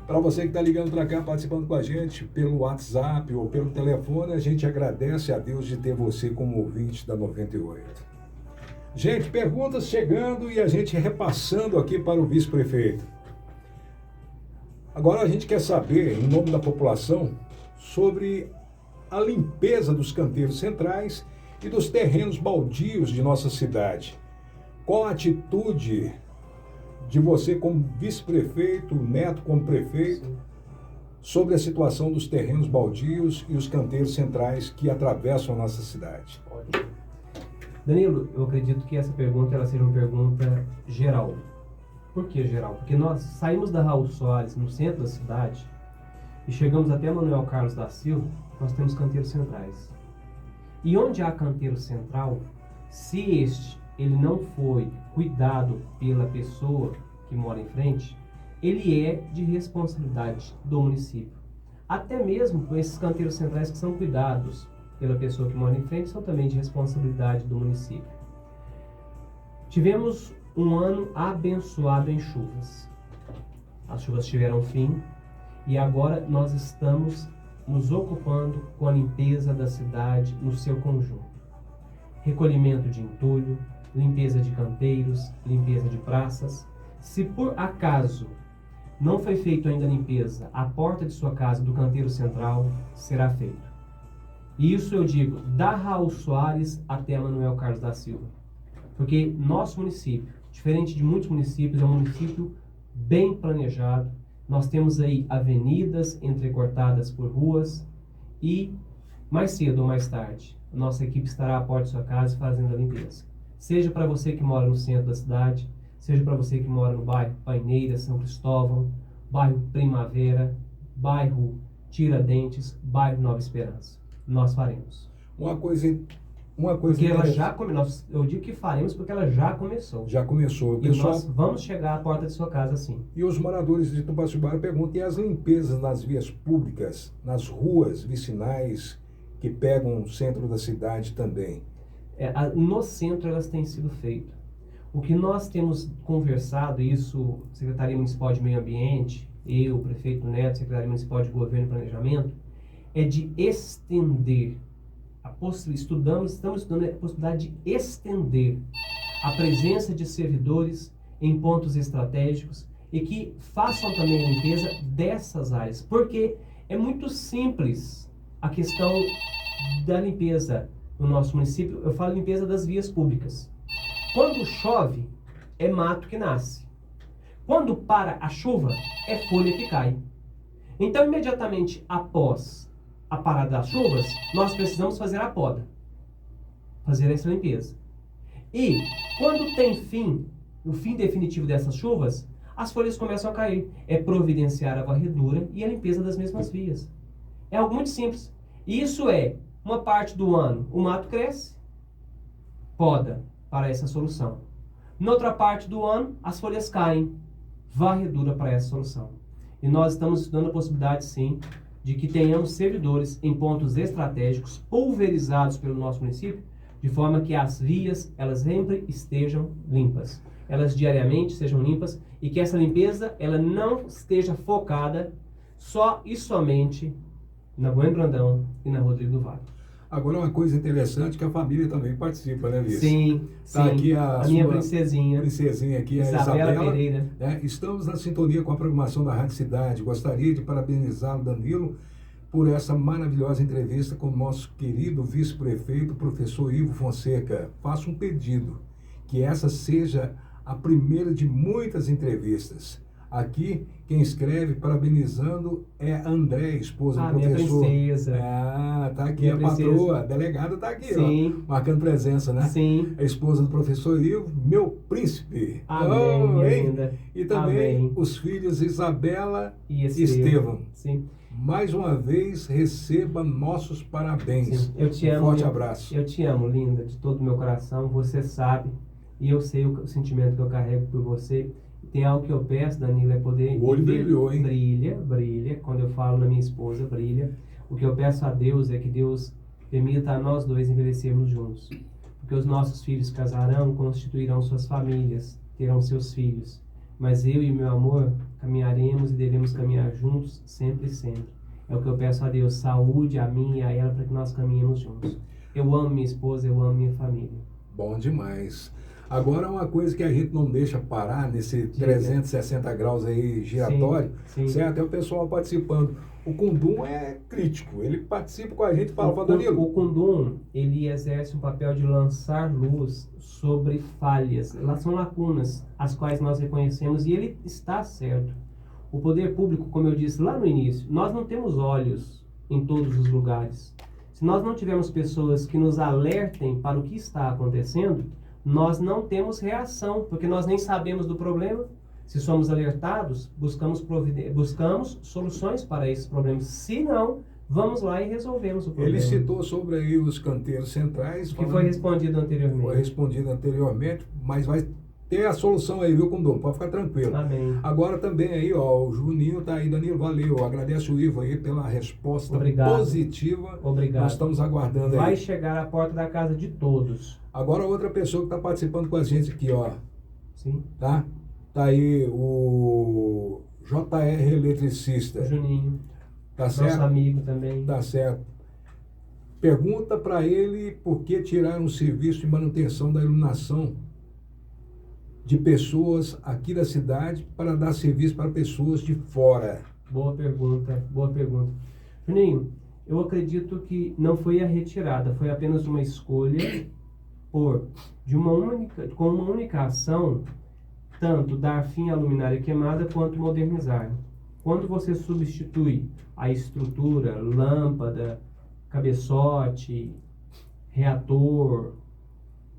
Para você que está ligando para cá, participando com a gente pelo WhatsApp ou pelo telefone, a gente agradece a Deus de ter você como ouvinte da 98. Gente, perguntas chegando e a gente repassando aqui para o vice-prefeito. Agora a gente quer saber, em nome da população, sobre a limpeza dos canteiros centrais e dos terrenos baldios de nossa cidade. Qual a atitude de você como vice-prefeito, o Neto como prefeito, sim, sobre a situação dos terrenos baldios e os canteiros centrais que atravessam a nossa cidade? Danilo, eu acredito que essa pergunta ela seja uma pergunta geral. Por que geral? Porque nós saímos da Raul Soares, no centro da cidade, e chegamos até Manuel Carlos da Silva, nós temos canteiros centrais. E onde há canteiro central, se ele não foi cuidado pela pessoa que mora em frente, ele é de responsabilidade do município. Até mesmo com esses canteiros centrais que são cuidados pela pessoa que mora em frente, são também de responsabilidade do município. Tivemos um ano abençoado em chuvas. As chuvas tiveram fim e agora nós estamos nos ocupando com a limpeza da cidade no seu conjunto. Recolhimento de entulho, limpeza de canteiros, limpeza de praças. Se por acaso não foi feito ainda a limpeza à porta de sua casa do canteiro central, será feito. E isso eu digo da Raul Soares até Manuel Carlos da Silva. Porque nosso município, diferente de muitos municípios, é um município bem planejado. Nós temos aí avenidas entrecortadas por ruas e mais cedo ou mais tarde, a nossa equipe estará à porta de sua casa fazendo a limpeza. Seja para você que mora no centro da cidade, seja para você que mora no bairro Paineira, São Cristóvão, bairro Primavera, bairro Tiradentes, bairro Nova Esperança. Nós faremos. Uma coisa porque ela já começou. Eu digo que faremos porque ela já começou. Já começou. E pessoal, nós vamos chegar à porta de sua casa, sim. E os moradores de Tupacibara perguntam: e as limpezas nas vias públicas, nas ruas vicinais que pegam o centro da cidade também? No centro elas têm sido feitas. O que nós temos conversado, isso, Secretaria Municipal de Meio Ambiente, eu, o Prefeito Neto, Secretaria Municipal de Governo e Planejamento, é de estender estamos estudando a possibilidade de estender a presença de servidores em pontos estratégicos e que façam também a limpeza dessas áreas, porque é muito simples a questão da limpeza no nosso município. Eu falo limpeza das vias públicas. Quando chove, é mato que nasce. Quando para a chuva, é folha que cai. Então, imediatamente após a parada das chuvas, nós precisamos fazer a poda, fazer essa limpeza. E quando tem o fim definitivo dessas chuvas, as folhas começam a cair. É providenciar a varredura e a limpeza das mesmas vias. É algo muito simples. Isso é, uma parte do ano, o mato cresce, poda para essa solução. Na outra parte do ano, as folhas caem, varredura para essa solução. E nós estamos estudando a possibilidade, sim, de que tenhamos servidores em pontos estratégicos pulverizados pelo nosso município, de forma que as vias, elas sempre estejam limpas. Elas diariamente sejam limpas e que essa limpeza, ela não esteja focada só e somente na Bueno Brandão e na Rodrigo do Vale. Agora, uma coisa interessante que a família também participa, né, Vice? Sim, tá sim. Aqui a minha princesinha. Princesinha aqui, a Isabela Pereira. Né? Estamos na sintonia com a programação da Rádio Cidade. Gostaria de parabenizá-lo, Danilo, por essa maravilhosa entrevista com o nosso querido vice-prefeito, professor Ivo Fonseca. Faço um pedido, que essa seja a primeira de muitas entrevistas. Aqui, quem escreve parabenizando é a André, esposa do professor. Minha princesa. Tá aqui minha a princesa. Patroa, a delegada tá aqui, sim, ó, marcando presença, né? Sim. A esposa do professor Ivo, meu príncipe. Amém, minha linda. E também Amém. os filhos Isabela e Estevão. Sim. Mais uma vez, receba nossos parabéns. Sim. Eu te amo. Forte abraço. Eu te amo, linda, de todo o meu coração. Você sabe, e eu sei o sentimento que eu carrego por você. Tem algo que eu peço, Danilo, é poder... O olho brilhou, hein? Brilha. Quando eu falo na minha esposa, brilha. O que eu peço a Deus é que Deus permita a nós dois envelhecermos juntos. Porque os nossos filhos casarão, constituirão suas famílias, terão seus filhos, mas eu e meu amor caminharemos e devemos caminhar juntos sempre e sempre. É o que eu peço a Deus, saúde a mim e a ela para que nós caminhemos juntos. Eu amo minha esposa, eu amo minha família. Bom demais. Agora, uma coisa que a gente não deixa parar nesse 360 graus aí giratório, Sim, sim. certo? É o pessoal participando. O Kundum é crítico, ele participa com a gente e fala, Danilo. O Kundum, ele exerce um papel de lançar luz sobre falhas, são lacunas, as quais nós reconhecemos, e ele está certo. O poder público, como eu disse lá no início, nós não temos olhos em todos os lugares. Se nós não tivermos pessoas que nos alertem para o que está acontecendo, nós não temos reação, porque nós nem sabemos do problema. Se somos alertados, buscamos soluções para esses problemas. Se não, vamos lá e resolvemos o problema. Ele citou sobre aí os canteiros centrais. Que foi respondido anteriormente. Foi respondido anteriormente, mas vai ter a solução aí, viu, Kundum? Pode ficar tranquilo. Amém. Agora também aí, ó, o Juninho tá aí, Danilo, valeu. Agradeço o Ivo aí pela resposta positiva. Obrigado. Nós estamos aguardando aí. Vai chegar à porta da casa de todos. Agora outra pessoa que está participando com a gente aqui, ó. Sim. Tá? Tá aí o JR Eletricista. O Juninho. Tá certo? Nosso amigo também. Tá certo. Pergunta para ele por que tiraram o serviço de manutenção da iluminação de pessoas aqui da cidade para dar serviço para pessoas de fora. Boa pergunta, boa pergunta. Juninho, eu acredito que não foi a retirada, foi apenas uma escolha com uma única ação, tanto dar fim à luminária queimada quanto modernizar. Quando você substitui a estrutura, lâmpada, cabeçote, reator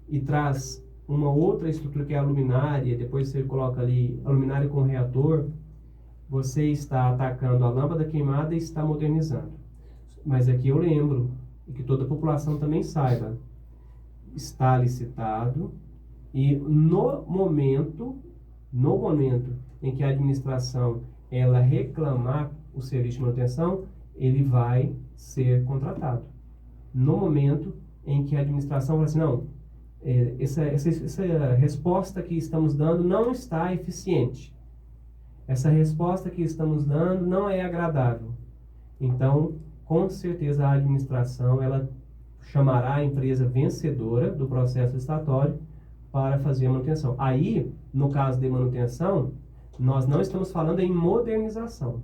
e traz uma outra estrutura que é a luminária, depois você coloca ali a luminária com reator, você está atacando a lâmpada queimada e está modernizando. Mas aqui eu lembro, e que toda a população também saiba, está licitado e no momento em que a administração ela reclamar o serviço de manutenção, ele vai ser contratado. No momento em que a administração fala assim, não, essa resposta que estamos dando não está eficiente. Essa resposta que estamos dando não é agradável. Então, com certeza a administração ela chamará a empresa vencedora do processo licitatório para fazer a manutenção. Aí, no caso de manutenção, nós não estamos falando em modernização.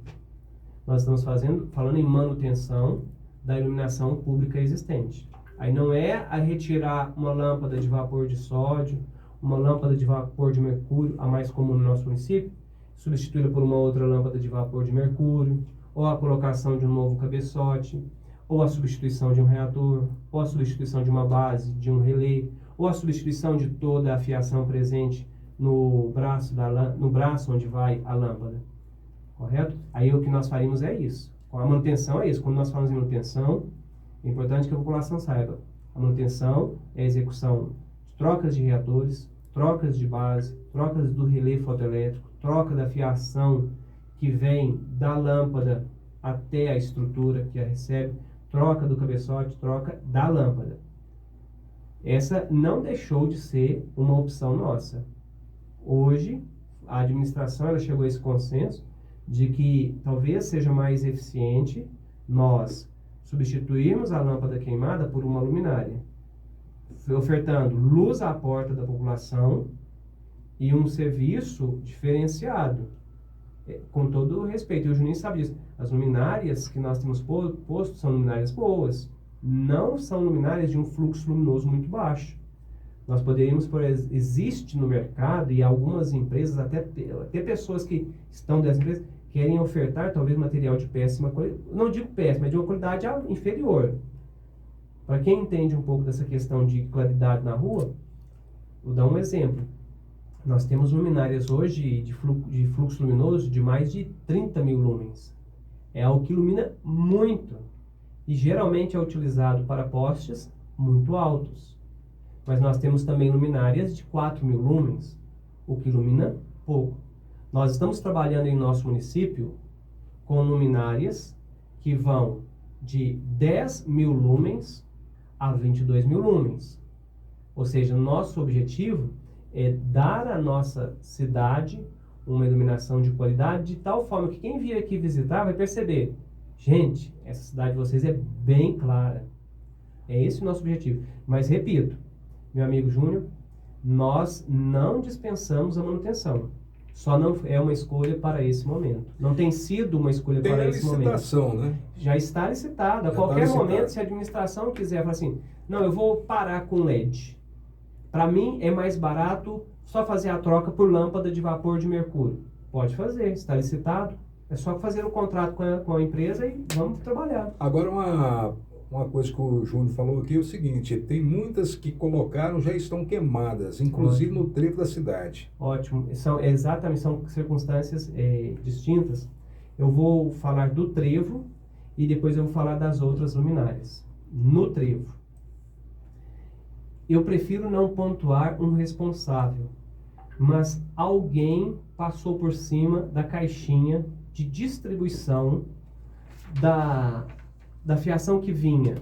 Nós estamos falando em manutenção da iluminação pública existente. Aí não é a retirar uma lâmpada de vapor de sódio, uma lâmpada de vapor de mercúrio, a mais comum no nosso município, substituí-la por uma outra lâmpada de vapor de mercúrio, ou a colocação de um novo cabeçote, ou a substituição de um reator, ou a substituição de uma base, de um relé, ou a substituição de toda a fiação presente no braço onde vai a lâmpada. Correto? Aí o que nós faríamos é isso. Com a manutenção é isso. Quando nós falamos em manutenção, é importante que a população saiba. A manutenção é a execução de trocas de reatores, trocas de base, trocas do relé fotoelétrico, troca da fiação que vem da lâmpada até a estrutura que a recebe, troca do cabeçote, troca da lâmpada. Essa não deixou de ser uma opção nossa. Hoje, a administração ela chegou a esse consenso de que talvez seja mais eficiente nós substituirmos a lâmpada queimada por uma luminária, ofertando luz à porta da população e um serviço diferenciado, com todo o respeito. E o Juninho sabe disso. As luminárias que nós temos posto são luminárias boas, não são luminárias de um fluxo luminoso muito baixo. Nós poderíamos, existe no mercado e algumas empresas, até pessoas que estão dessas empresas, querem ofertar talvez material de péssima qualidade, não digo péssima, mas de uma qualidade inferior. Para quem entende um pouco dessa questão de claridade na rua, vou dar um exemplo. Nós temos luminárias hoje de fluxo luminoso de mais de 30 mil lumens. É algo que ilumina muito. E geralmente é utilizado para postes muito altos. Mas nós temos também luminárias de 4 mil lumens, o que ilumina pouco. Nós estamos trabalhando em nosso município com luminárias que vão de 10 mil lumens a 22 mil lumens. Ou seja, nosso objetivo é dar à nossa cidade uma iluminação de qualidade, de tal forma que quem vier aqui visitar vai perceber, gente, essa cidade de vocês é bem clara. É esse o nosso objetivo. Mas repito, meu amigo Júnior, nós não dispensamos a manutenção. Só não é uma escolha para esse momento. Não tem sido uma escolha Tem para a esse momento. licitação, né? Já está licitado. A Já qualquer está licitado. momento, se a administração quiser falar assim, não, eu vou parar com LED. Para mim é mais barato só fazer a troca por lâmpada de vapor de mercúrio. Pode fazer, está licitado. É só fazer o contrato com a empresa e vamos trabalhar. Agora, uma coisa que o Júnior falou aqui é o seguinte, tem muitas que colocaram, já estão queimadas, inclusive no trevo da cidade. Ótimo. São circunstâncias distintas. Eu vou falar do trevo e depois eu vou falar das outras luminárias. No trevo, eu prefiro não pontuar um responsável, mas alguém passou por cima da caixinha de distribuição da fiação que vinha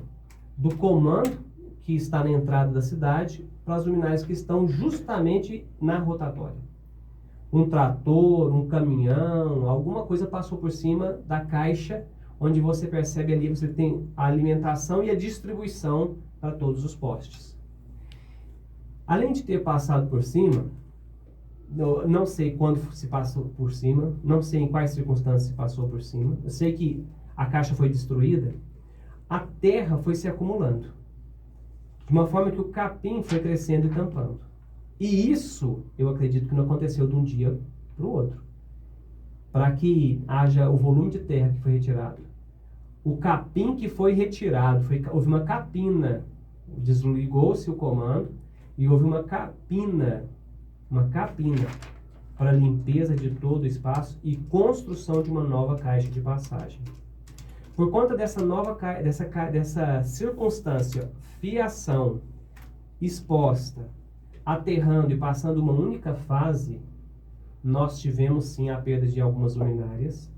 do comando que está na entrada da cidade para as luminárias que estão justamente na rotatória. Um trator, um caminhão, alguma coisa passou por cima da caixa, onde você percebe ali, você tem a alimentação e a distribuição para todos os postes. Além de ter passado por cima, eu não sei quando se passou por cima, não sei em quais circunstâncias se passou por cima, eu sei que a caixa foi destruída, a terra foi se acumulando, de uma forma que o capim foi crescendo e tampando. E isso, eu acredito que não aconteceu de um dia para o outro. Para que haja o volume de terra que foi retirado, o capim que foi retirado, houve uma capina, desligou-se o comando e houve uma capina para limpeza de todo o espaço e construção de uma nova caixa de passagem. Por conta dessa circunstância, fiação exposta, aterrando e passando uma única fase, nós tivemos sim a perda de algumas luminárias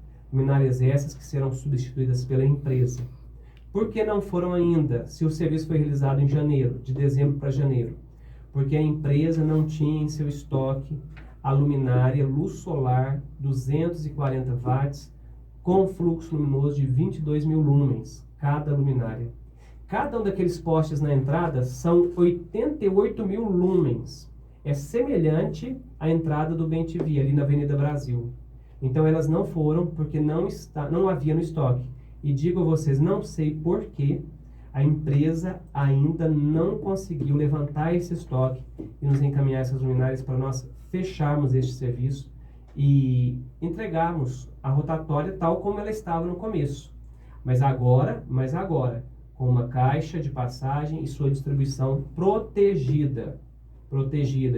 essas que serão substituídas pela empresa. Por que não foram ainda, se o serviço foi realizado em janeiro, de dezembro para janeiro? Porque a empresa não tinha em seu estoque a luminária luz solar 240 watts com fluxo luminoso de 22 mil lumens, cada luminária. Cada um daqueles postes na entrada são 88 mil lumens. É semelhante à entrada do BEM-TV, ali na Avenida Brasil. Então elas não foram porque não havia no estoque. E digo a vocês, não sei por que a empresa ainda não conseguiu levantar esse estoque e nos encaminhar essas luminárias para nós fecharmos este serviço e entregarmos a rotatória tal como ela estava no começo. Mas agora, com uma caixa de passagem e sua distribuição protegida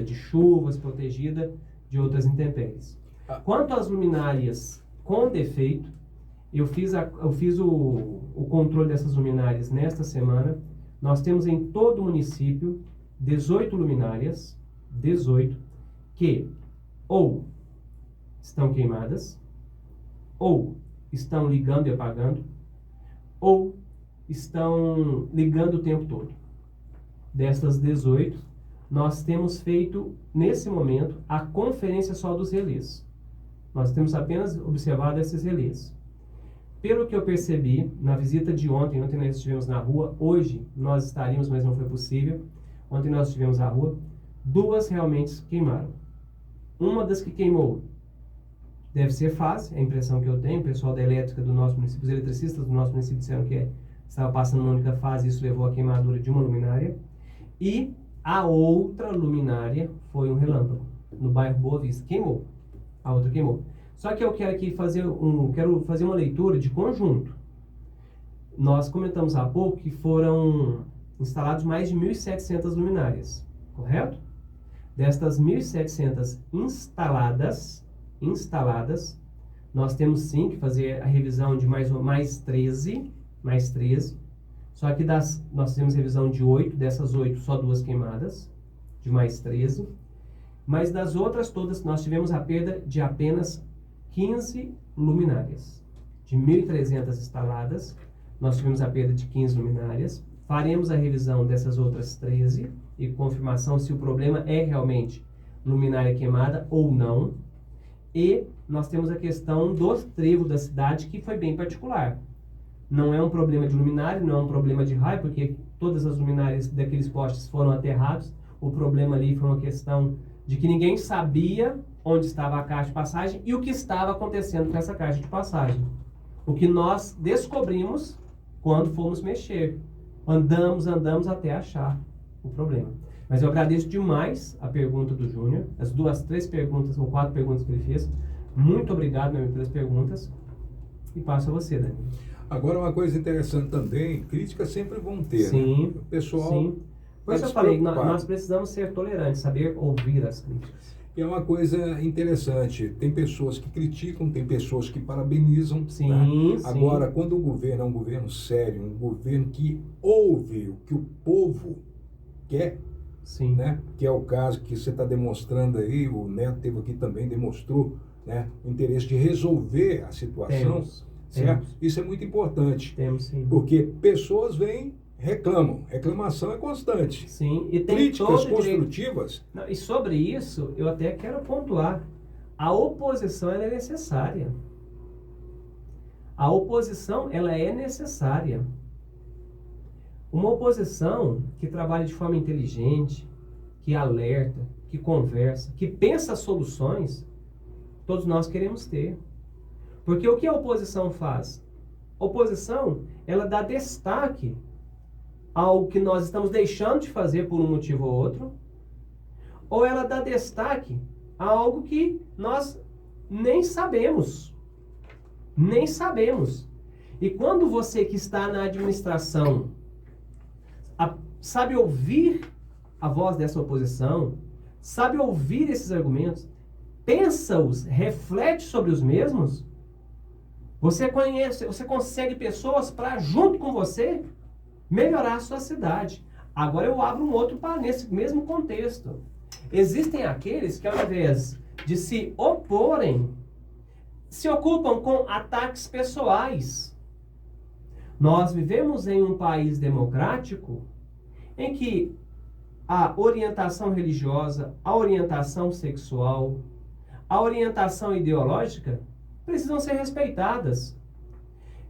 de chuvas, protegida de outras intempéries. Quanto às luminárias com defeito, eu fiz o controle dessas luminárias nesta semana. Nós temos em todo o município 18 luminárias, que ou estão queimadas, ou estão ligando e apagando, ou estão ligando o tempo todo. Destas 18, nós temos feito, nesse momento, a conferência só dos relés. Nós temos apenas observado esses relés. Pelo que eu percebi, na visita de ontem nós estivemos na rua, hoje nós estaríamos, mas não foi possível. Ontem nós estivemos na rua, 2 realmente queimaram. Uma das que queimou deve ser fase, é a impressão que eu tenho. O pessoal da elétrica do nosso município, os eletricistas do nosso município disseram que estava passando uma única fase e isso levou à queimadura de uma luminária. E a outra luminária foi um relâmpago, no bairro Boa Vista. Queimou. A outra queimou. Só que eu quero aqui quero fazer uma leitura de conjunto. Nós comentamos há pouco que foram instalados mais de 1.700 luminárias, correto? Destas 1.700 instaladas, nós temos sim que fazer a revisão de mais 13. Só que nós fizemos revisão de 8, dessas 8 só 2 queimadas, de mais 13. Mas das outras todas nós tivemos a perda de apenas 15 luminárias. De 1.300 instaladas, nós tivemos a perda de 15 luminárias. Faremos a revisão dessas outras 13 e confirmação se o problema é realmente luminária queimada ou não. E nós temos a questão dos trevos da cidade, que foi bem particular. Não é um problema de luminária, não é um problema de raio, porque todas as luminárias daqueles postes foram aterrados. O problema ali foi uma questão de que ninguém sabia onde estava a caixa de passagem e o que estava acontecendo com essa caixa de passagem. O que nós descobrimos quando fomos mexer. Andamos até achar o problema. Mas eu agradeço demais a pergunta do Júnior, as 3 perguntas ou 4 perguntas que ele fez. Muito obrigado, meu amigo, pelas perguntas. E passo a você, Dani. Agora, uma coisa interessante também, críticas sempre vão ter, Sim, né? O pessoal sim. Por isso eu falei, nós precisamos ser tolerantes, saber ouvir as críticas. E é uma coisa interessante, tem pessoas que criticam, tem pessoas que parabenizam. Sim, né? sim. Agora, quando o governo é um governo sério, um governo que ouve o que o povo quer, Sim. né? Que é o caso que você está demonstrando aí, o Neto teve aqui também, demonstrou, né? O interesse de resolver a situação. Certo? Isso é muito importante. Temos, sim. Porque pessoas vêm, reclamam. Reclamação é constante. Sim, e tem críticas todo construtivas. Não, e sobre isso, eu até quero pontuar. A oposição ela é necessária. A oposição ela é necessária. Uma oposição que trabalha de forma inteligente, que alerta, que conversa, que pensa soluções, todos nós queremos ter. Porque o que a oposição faz? A oposição, ela dá destaque ao que nós estamos deixando de fazer por um motivo ou outro, ou ela dá destaque a algo que nós nem sabemos. Nem sabemos. E quando você que está na administração sabe ouvir a voz dessa oposição, sabe ouvir esses argumentos, pensa-os, reflete sobre os mesmos, você consegue pessoas para, junto com você, melhorar a sua cidade. Agora eu abro um outro para nesse mesmo contexto. Existem aqueles que, ao invés de se oporem, se ocupam com ataques pessoais. Nós vivemos em um país democrático em que a orientação religiosa, a orientação sexual, a orientação ideológica precisam ser respeitadas.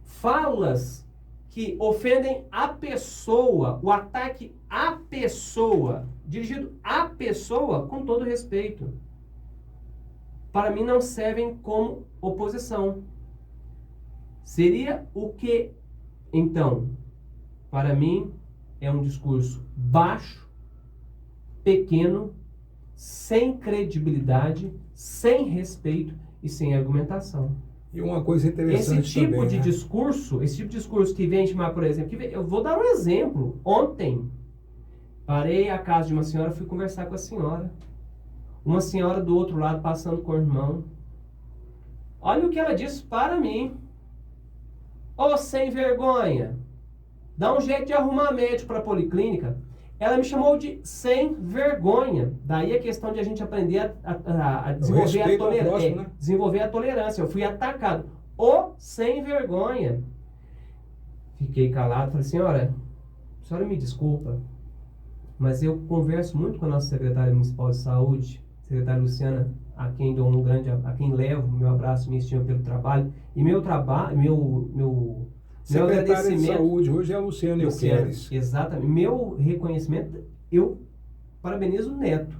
Falas que ofendem a pessoa, o ataque à pessoa, dirigido à pessoa, com todo respeito, para mim não servem como oposição. Seria o que, então, para mim, é um discurso baixo, pequeno, sem credibilidade, sem respeito e sem argumentação. E uma coisa interessante esse tipo também, de né? esse tipo de discurso que vem chamar, por exemplo, eu vou dar um exemplo. Ontem, parei à casa de uma senhora, fui conversar com a senhora. Uma senhora do outro lado passando com o irmão. Olha o que ela disse para mim. Ô, sem vergonha, dá um jeito de arrumar médico para a policlínica. Ela me chamou de sem vergonha. Daí a questão de a gente aprender a desenvolver a tolerância. Próximo, né? Desenvolver a tolerância. Eu fui atacado. Ô, sem vergonha. Fiquei calado. Falei, senhora me desculpa, mas eu converso muito com a nossa secretária municipal de saúde, secretária Luciana, a quem dou a quem levo meu abraço, minha estima pelo trabalho. E meu trabalho, meu secretária de saúde hoje é a Luciana Euqueres. Exatamente. Meu reconhecimento, eu parabenizo o Neto.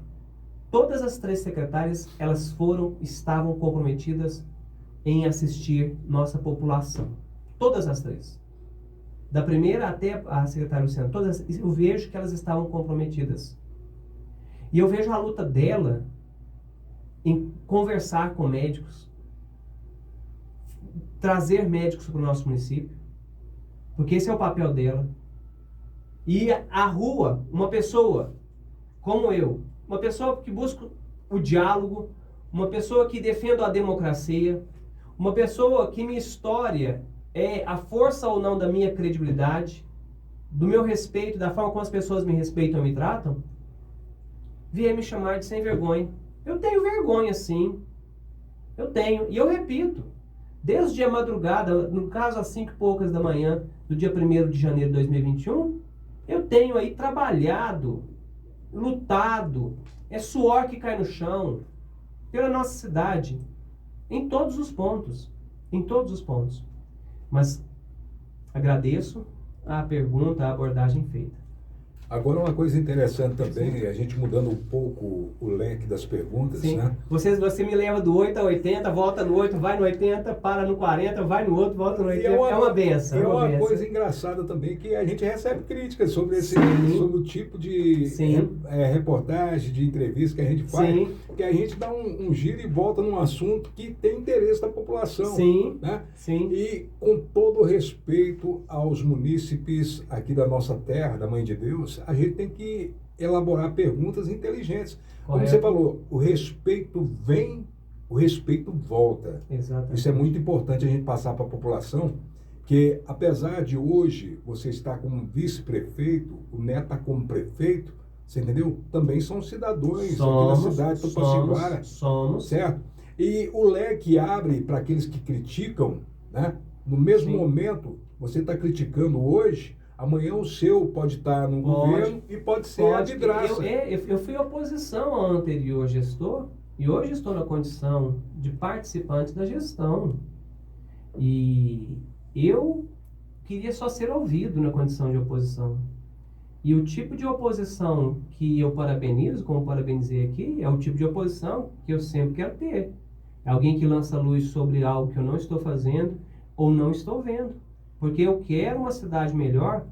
Todas as 3 secretárias, elas estavam comprometidas em assistir nossa população. Todas as 3. Da primeira até a secretária Luciana, todas, eu vejo que elas estavam comprometidas. E eu vejo a luta dela em conversar com médicos, trazer médicos para o nosso município, porque esse é o papel dela. E a rua, uma pessoa como eu, uma pessoa que busca o diálogo, uma pessoa que defende a democracia, uma pessoa que minha história é a força ou não da minha credibilidade, do meu respeito, da forma como as pessoas me respeitam e me tratam, vier me chamar de sem vergonha. Eu tenho vergonha, sim. Eu tenho. E eu repito, desde a madrugada, no caso às 5h poucas da manhã, do dia 1º de janeiro de 2021, eu tenho aí trabalhado, lutado é suor que cai no chão pela nossa cidade, em todos os pontos, em todos os pontos. Mas agradeço a pergunta, a abordagem feita. Agora, uma coisa interessante também, a gente mudando um pouco o leque das perguntas, Sim. né? Você me leva do 8 a 80, volta no 8, vai no 80, para no 40, vai no outro, volta no 80. É uma benção. É uma coisa engraçada também que a gente recebe críticas sobre sobre o tipo de reportagem, de entrevista que a gente faz, Sim. que a gente dá um giro e volta num assunto que tem interesse da população. Sim. Né? Sim. E com todo respeito aos munícipes aqui da nossa terra, da Mãe de Deus, a gente tem que elaborar perguntas inteligentes. Correto. Como você falou, o respeito vem, o respeito volta. Exatamente. Isso é muito importante a gente passar para a população, que apesar de hoje você estar como vice-prefeito, o Neto está como prefeito, você entendeu? Também são cidadãos aqui da cidade do Potiguara. Somos. Certo? E o leque abre para aqueles que criticam, né? No mesmo momento, você está criticando hoje, amanhã o seu pode estar no governo e pode ser a vidraça. Eu fui oposição ao anterior gestor e hoje estou na condição de participante da gestão. E eu queria só ser ouvido na condição de oposição. E o tipo de oposição que eu parabenizo, como parabenizei aqui, é o tipo de oposição que eu sempre quero ter. É alguém que lança luz sobre algo que eu não estou fazendo ou não estou vendo. Porque eu quero uma cidade melhor,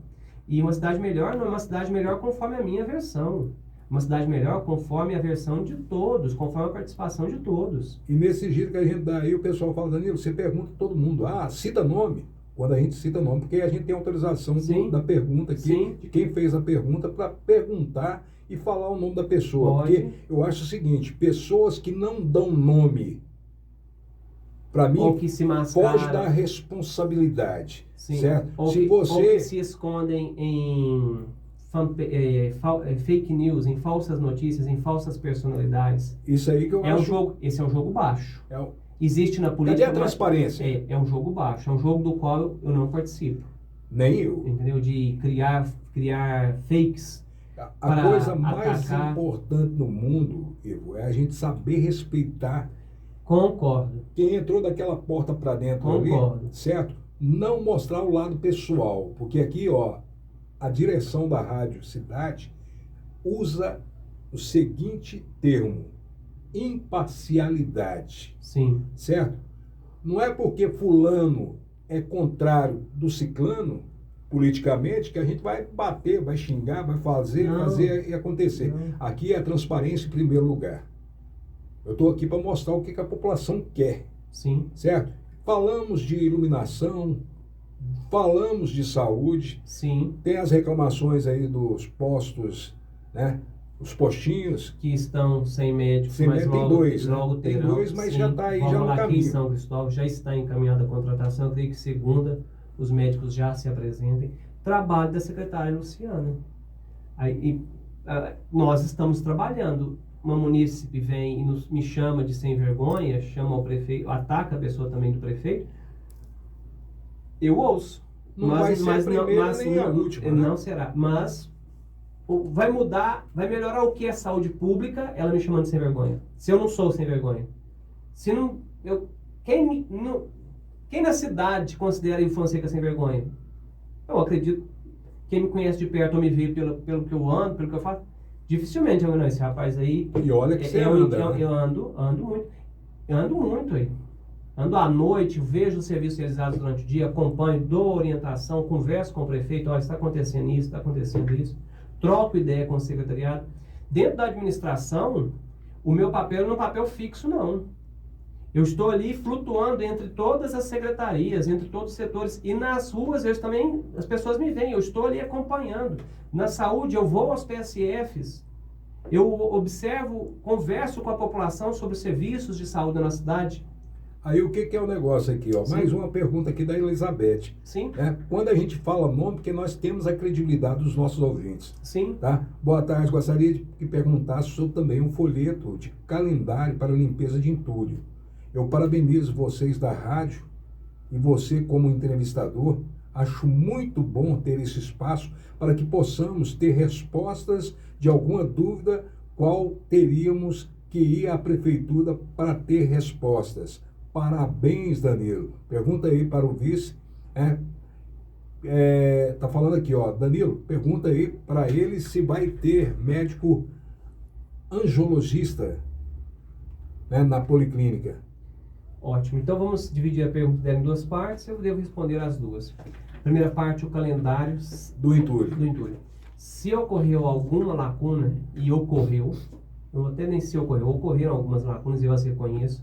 e uma cidade melhor não é uma cidade melhor conforme a minha versão. Uma cidade melhor conforme a versão de todos, conforme a participação de todos. E nesse giro que a gente dá aí, o pessoal fala, Danilo, você pergunta todo mundo, cita nome, quando a gente cita nome, porque a gente tem autorização da pergunta aqui, de quem fez a pergunta, para perguntar e falar o nome da pessoa. Pode. Porque eu acho o seguinte, pessoas que não dão nome, para mim, ou que se mascaram, pode dar responsabilidade, sim, certo? Ou que se escondem em fake news, em falsas notícias, em falsas personalidades. Isso aí que eu acho. Esse é um jogo baixo. Existe na política. Cadê a transparência? É um jogo baixo, é um jogo do qual eu não participo. Nem eu. Entendeu? De criar fakes. A coisa mais importante no mundo, Evo, é a gente saber respeitar. Concordo. Quem entrou daquela porta para dentro ali, certo? Não mostrar o lado pessoal, porque aqui, a direção da Rádio Cidade usa o seguinte termo: imparcialidade. Sim. Certo? Não é porque fulano é contrário do ciclano, politicamente, que a gente vai bater, vai xingar, vai fazer e acontecer. Não. Aqui é a transparência em primeiro lugar. Eu estou aqui para mostrar o que a população quer. Sim. Certo? Falamos de iluminação, falamos de saúde. Sim. Tem as reclamações aí dos postos, né? Os postinhos. Que estão sem médico. Sem médico tem dois. Logo tem dois, mas já está aí, já no caminho. Aqui em São Cristóvão já está encaminhada a contratação. Eu creio que segunda os médicos já se apresentem. Trabalho da secretária Luciana. Nós estamos trabalhando. Uma munícipe vem e me chama de sem vergonha, chama o prefeito, ataca a pessoa também do prefeito, eu ouço. Não vai ser a primeira nem a última. Não será. Mas vai mudar, vai melhorar o que é saúde pública, ela me chamando de sem vergonha. Se eu não sou sem vergonha. Se não... Quem na cidade considera Ivo Fonseca sem vergonha? Eu acredito. Quem me conhece de perto ou me vê pelo que eu ando, pelo que eu faço, dificilmente eu não, esse rapaz aí... E olha que você anda, né? Eu ando muito. Eu ando muito aí. Ando à noite, vejo os serviços realizados durante o dia, acompanho, dou orientação, converso com o prefeito, olha, está acontecendo isso, está acontecendo isso. Troco ideia com o secretariado. Dentro da administração, o meu papel não é um papel fixo, não. Eu estou ali flutuando entre todas as secretarias, entre todos os setores. E nas ruas, as pessoas me veem, eu estou ali acompanhando. Na saúde, eu vou aos PSFs, eu observo, converso com a população sobre os serviços de saúde na cidade. Aí o que é o negócio aqui? Sim. Mais uma pergunta aqui da Elizabeth. Sim. Quando a gente fala nome, porque nós temos a credibilidade dos nossos ouvintes. Sim. Tá? Boa tarde, gostaria de perguntar sobre também um folheto de calendário para limpeza de entulho. Eu parabenizo vocês da rádio e você como entrevistador. Acho muito bom ter esse espaço para que possamos ter respostas de alguma dúvida qual teríamos que ir à prefeitura para ter respostas. Parabéns, Danilo. Pergunta aí para o vice. Tá falando aqui, ó, Danilo, pergunta aí para ele se vai ter médico angiologista, né, na policlínica. Ótimo. Então vamos dividir a pergunta dela em duas partes. Eu devo responder as duas. Primeira parte, o calendário Do entulho. Se ocorreu alguma lacuna, e ocorreu, eu até nem se ocorreu, ocorreram algumas lacunas, eu as reconheço.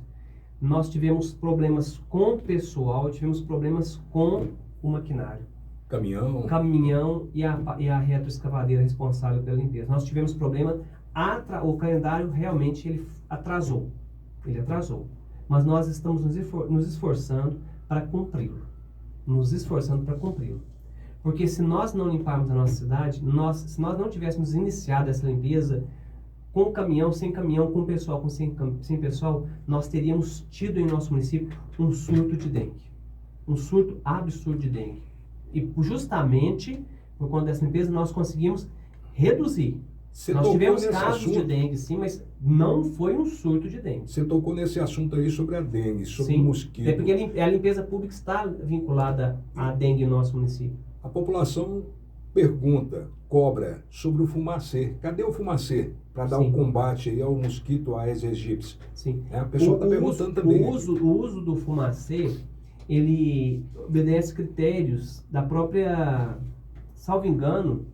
Nós tivemos problemas com o pessoal, tivemos problemas com o maquinário. Caminhão e a retroescavadeira responsável pela limpeza. Nós tivemos problema, o calendário realmente ele atrasou. Ele atrasou. Mas nós estamos nos esforçando para cumpri-lo. Porque se nós não limparmos a nossa cidade, se nós não tivéssemos iniciado essa limpeza, com caminhão, sem caminhão, com pessoal, sem pessoal, nós teríamos tido em nosso município um surto de dengue. Um surto absurdo de dengue. E justamente por conta dessa limpeza nós conseguimos reduzir. Nós tivemos casos de dengue, sim, mas não foi um surto de dengue. Você tocou nesse assunto aí sobre a dengue, sobre o mosquito. É porque a limpeza pública está vinculada à dengue no nosso município. A população cobra sobre o fumacê. Cadê o fumacê para dar um combate aí ao mosquito Aedes aegypti? Sim. A pessoa está perguntando também. O uso do fumacê, ele obedece critérios da própria, salvo engano,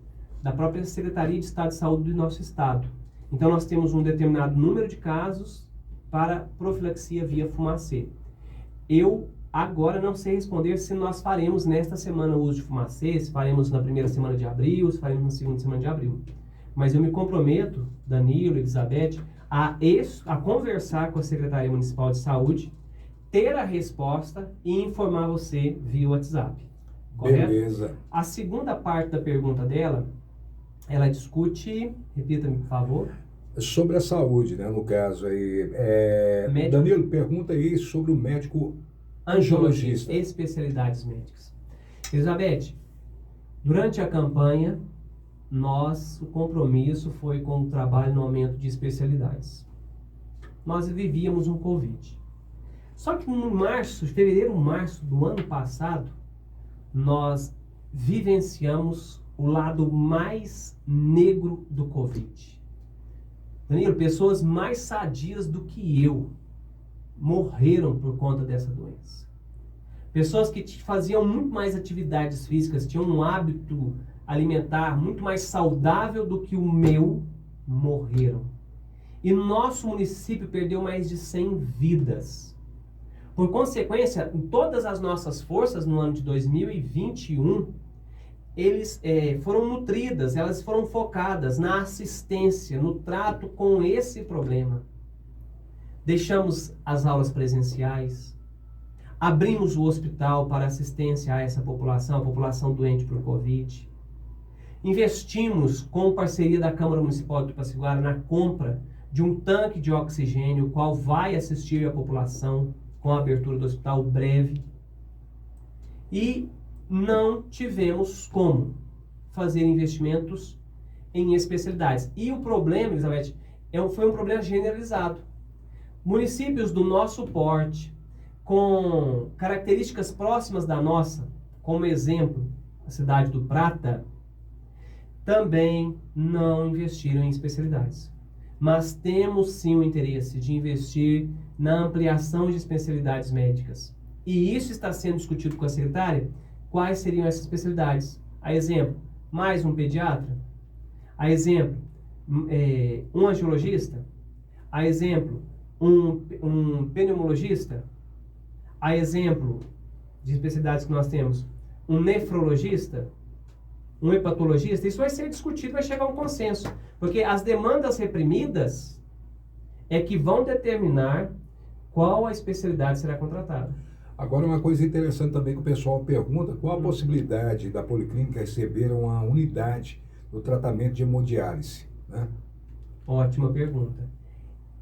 da própria Secretaria de Estado de Saúde do nosso estado. Então nós temos um determinado número de casos para profilaxia via fumacê. Eu agora não sei responder se nós faremos nesta semana o uso de fumacê, se faremos na primeira semana de abril, se faremos na segunda semana de abril. Mas eu me comprometo, Danilo, Elizabeth, a conversar com a Secretaria Municipal de Saúde, ter a resposta e informar você via WhatsApp. Correto? Beleza. A segunda parte da pergunta dela, ela discute, repita-me, por favor. Sobre a saúde, né, no caso aí. Danilo, pergunta aí sobre o médico angiologista. Especialidades médicas. Elizabeth, durante a campanha, o compromisso foi com o trabalho no aumento de especialidades. Nós vivíamos um Covid. Só que no fevereiro, março do ano passado, nós vivenciamos o lado mais negro do Covid. Danilo, pessoas mais sadias do que eu morreram por conta dessa doença. Pessoas que faziam muito mais atividades físicas, tinham um hábito alimentar muito mais saudável do que o meu, morreram. E nosso município perdeu mais de 100 vidas. Por consequência, todas as nossas forças no ano de 2021, foram nutridas, elas foram focadas na assistência, no trato com esse problema. Deixamos as aulas presenciais, abrimos o hospital para assistência a essa população, a população doente por Covid. Investimos com parceria da Câmara Municipal de Tupaciguara na compra de um tanque de oxigênio, o qual vai assistir a população com a abertura do hospital breve. E não tivemos como fazer investimentos em especialidades. E o problema, Elizabeth, foi um problema generalizado. Municípios do nosso porte, com características próximas da nossa, como exemplo, a cidade do Prata, também não investiram em especialidades. Mas temos sim o interesse de investir na ampliação de especialidades médicas. E isso está sendo discutido com a secretária. Quais seriam essas especialidades? A exemplo, mais um pediatra? A exemplo, um angiologista? A exemplo, um pneumologista? A exemplo de especialidades que nós temos, um nefrologista? Um hepatologista? Isso vai ser discutido, vai chegar a um consenso. Porque as demandas reprimidas é que vão determinar qual a especialidade será contratada. Agora, uma coisa interessante também que o pessoal pergunta, qual a possibilidade da Policlínica receber uma unidade no tratamento de hemodiálise, né? Ótima pergunta.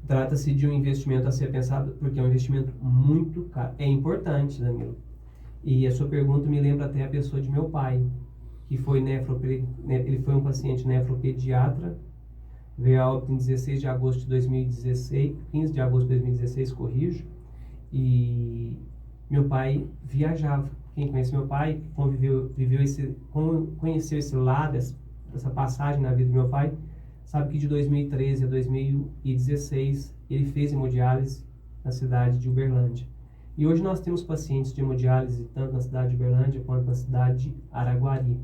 Trata-se de um investimento a ser pensado, porque é um investimento muito caro. É importante, Danilo. E a sua pergunta me lembra até a pessoa de meu pai, que foi ele foi um paciente nefropediatra, Veio a óbito em 16 de agosto de 2016, 15 de agosto de 2016, corrijo. E meu pai viajava. Quem conhece meu pai, conheceu esse lado, essa passagem na vida do meu pai, sabe que de 2013 a 2016 ele fez hemodiálise na cidade de Uberlândia. E hoje nós temos pacientes de hemodiálise tanto na cidade de Uberlândia quanto na cidade de Araguari.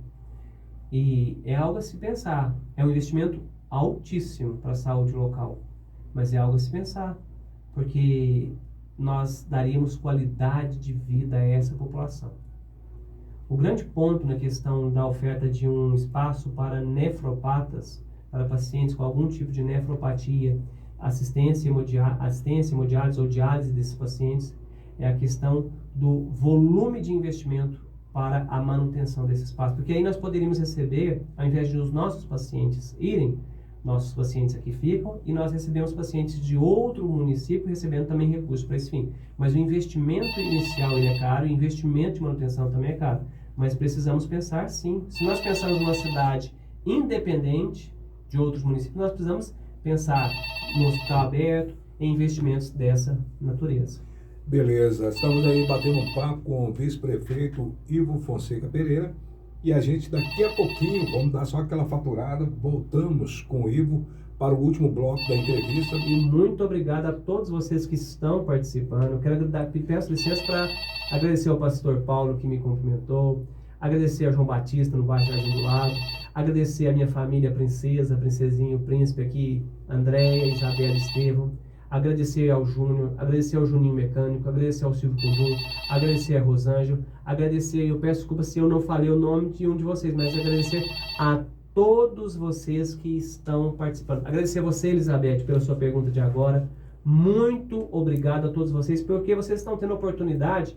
E é algo a se pensar. É um investimento altíssimo para a saúde local, mas é algo a se pensar, porque nós daríamos qualidade de vida a essa população. O grande ponto na questão da oferta de um espaço para nefropatas, para pacientes com algum tipo de nefropatia, assistência hemodiálise ou diálise desses pacientes, é a questão do volume de investimento para a manutenção desse espaço. Porque aí nós poderíamos receber, ao invés de os nossos pacientes irem, nossos pacientes aqui ficam e nós recebemos pacientes de outro município recebendo também recursos para esse fim. Mas o investimento inicial ele é caro, o investimento de manutenção também é caro. Mas precisamos pensar sim. Se nós pensarmos numa cidade independente de outros municípios, nós precisamos pensar no hospital aberto, em investimentos dessa natureza. Beleza, estamos aí batendo um papo com o vice-prefeito Ivo Fonseca Pereira e a gente daqui a pouquinho, vamos dar só aquela faturada, voltamos com o Ivo para o último bloco da entrevista. E muito obrigado a todos vocês que estão participando. Eu quero peço licença para agradecer ao pastor Paulo que me cumprimentou, agradecer a João Batista no bairro Jardim do Lago, agradecer a minha família, a princesa, a princesinha, o príncipe aqui, Andréia, Isabela, Estevão, agradecer ao Júnior, agradecer ao Juninho Mecânico, agradecer ao Silvio Cundum, agradecer a Rosângela, agradecer, eu peço desculpa se eu não falei o nome de um de vocês, mas agradecer a todos vocês que estão participando. Agradecer a você, Elizabeth, pela sua pergunta de agora. Muito obrigado a todos vocês, porque vocês estão tendo a oportunidade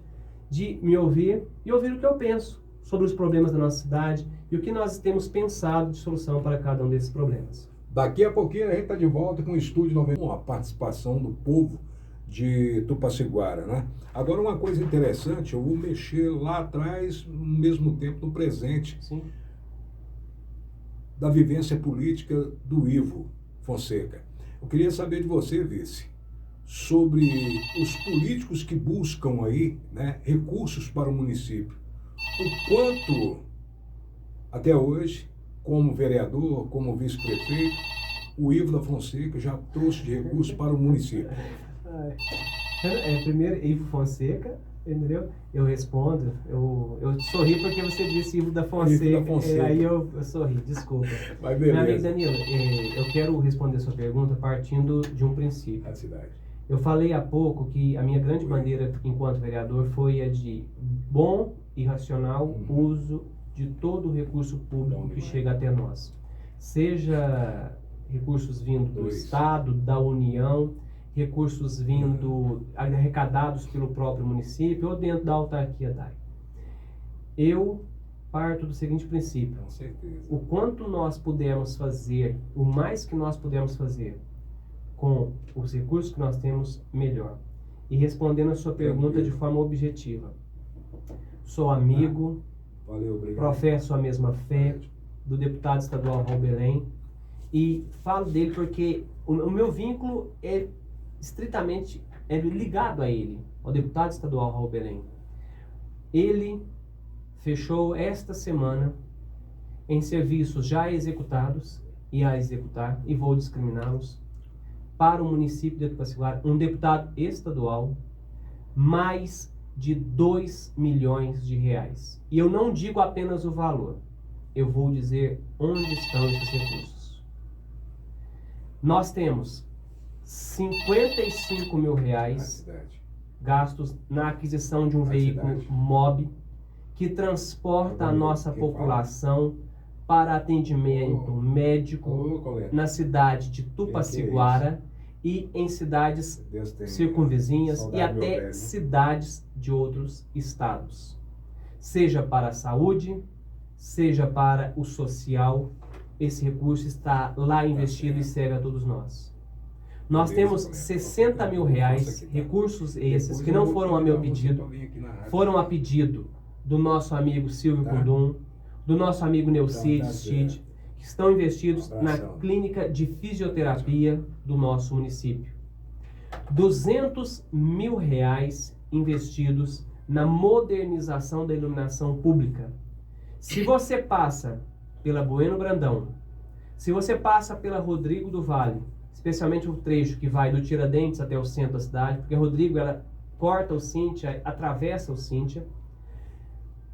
de me ouvir e ouvir o que eu penso sobre os problemas da nossa cidade e o que nós temos pensado de solução para cada um desses problemas. Daqui a pouquinho a gente está de volta com o Estúdio 90, com a participação do povo de Tupaciguara, né? Agora, uma coisa interessante, eu vou mexer lá atrás, no mesmo tempo no presente. Sim. Da vivência política do Ivo Fonseca. Eu queria saber de você, vice, sobre os políticos que buscam aí, né, recursos para o município. O quanto, até hoje, como vereador, como vice-prefeito, o Ivo da Fonseca já trouxe de recursos para o município. Primeiro, Ivo Fonseca, entendeu? Eu respondo, eu sorri porque você disse Ivo da Fonseca, Ivo da Fonseca. Aí eu sorri, desculpa. Mas Meu amigo beleza. Danilo, eu quero responder a sua pergunta partindo de um princípio. A cidade. Eu falei há pouco que a minha grande bandeira enquanto vereador foi a de bom e racional uso de todo o recurso público que chega até nós. Seja recursos vindo do Estado, da União, recursos vindo arrecadados pelo próprio município ou dentro da autarquia DAI. Eu parto do seguinte princípio: Com certeza. o quanto nós pudermos fazer, o mais que nós pudermos fazer com os recursos que nós temos, melhor. E respondendo a sua pergunta de forma objetiva, sou amigo, Valeu, obrigado. professo a mesma fé do deputado estadual Raul Belém e falo dele porque o meu vínculo é estritamente ligado a ele, ao deputado estadual Raul Belém. Ele fechou esta semana em serviços já executados e a executar, e vou discriminá-los, para o município de Tupaciguara, um deputado estadual, mais de 2 milhões de reais. E eu não digo apenas o valor, eu vou dizer onde estão esses recursos. Nós temos 55 mil reais gastos na aquisição de um veículo MOB que transporta a nossa população para atendimento médico na cidade de Tupaciguara e em cidades circunvizinhas e até cidades de outros estados. Seja para a saúde, seja para o social, esse recurso está lá investido e serve a todos nós. Nós temos 60 mil reais, recursos esses que não foram a meu pedido, foram a pedido do nosso amigo Silvio Cundum, do nosso amigo Neucides Stid, que estão investidos na Abração. clínica de fisioterapia do nosso município. R$200 mil investidos na modernização da iluminação pública. Se você passa pela Bueno Brandão, se você passa pela Rodrigo do Vale, especialmente o trecho que vai do Tiradentes até o centro da cidade, porque Rodrigo ela corta o Cíntia, atravessa o Cíntia,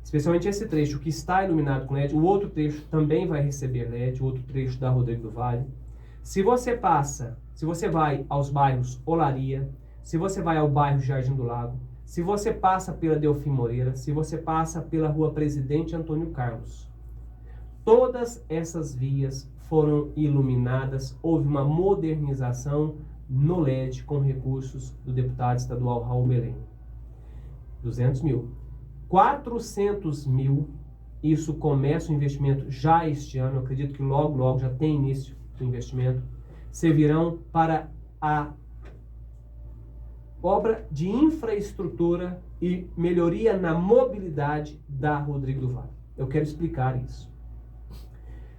especialmente esse trecho que está iluminado com LED, o outro trecho também vai receber LED, o outro trecho da Rodrigo do Vale. Se você vai aos bairros Olaria, se você vai ao bairro Jardim do Lago, se você passa pela Delfim Moreira, se você passa pela rua Presidente Antônio Carlos, todas essas vias foram iluminadas, houve uma modernização no LED com recursos do deputado estadual Raul Belém. 200 mil. 400 mil, isso começa o investimento já este ano, eu acredito que logo já tem início do investimento, servirão para a obra de infraestrutura e melhoria na mobilidade da Rodrigo do Vale. Eu quero explicar isso.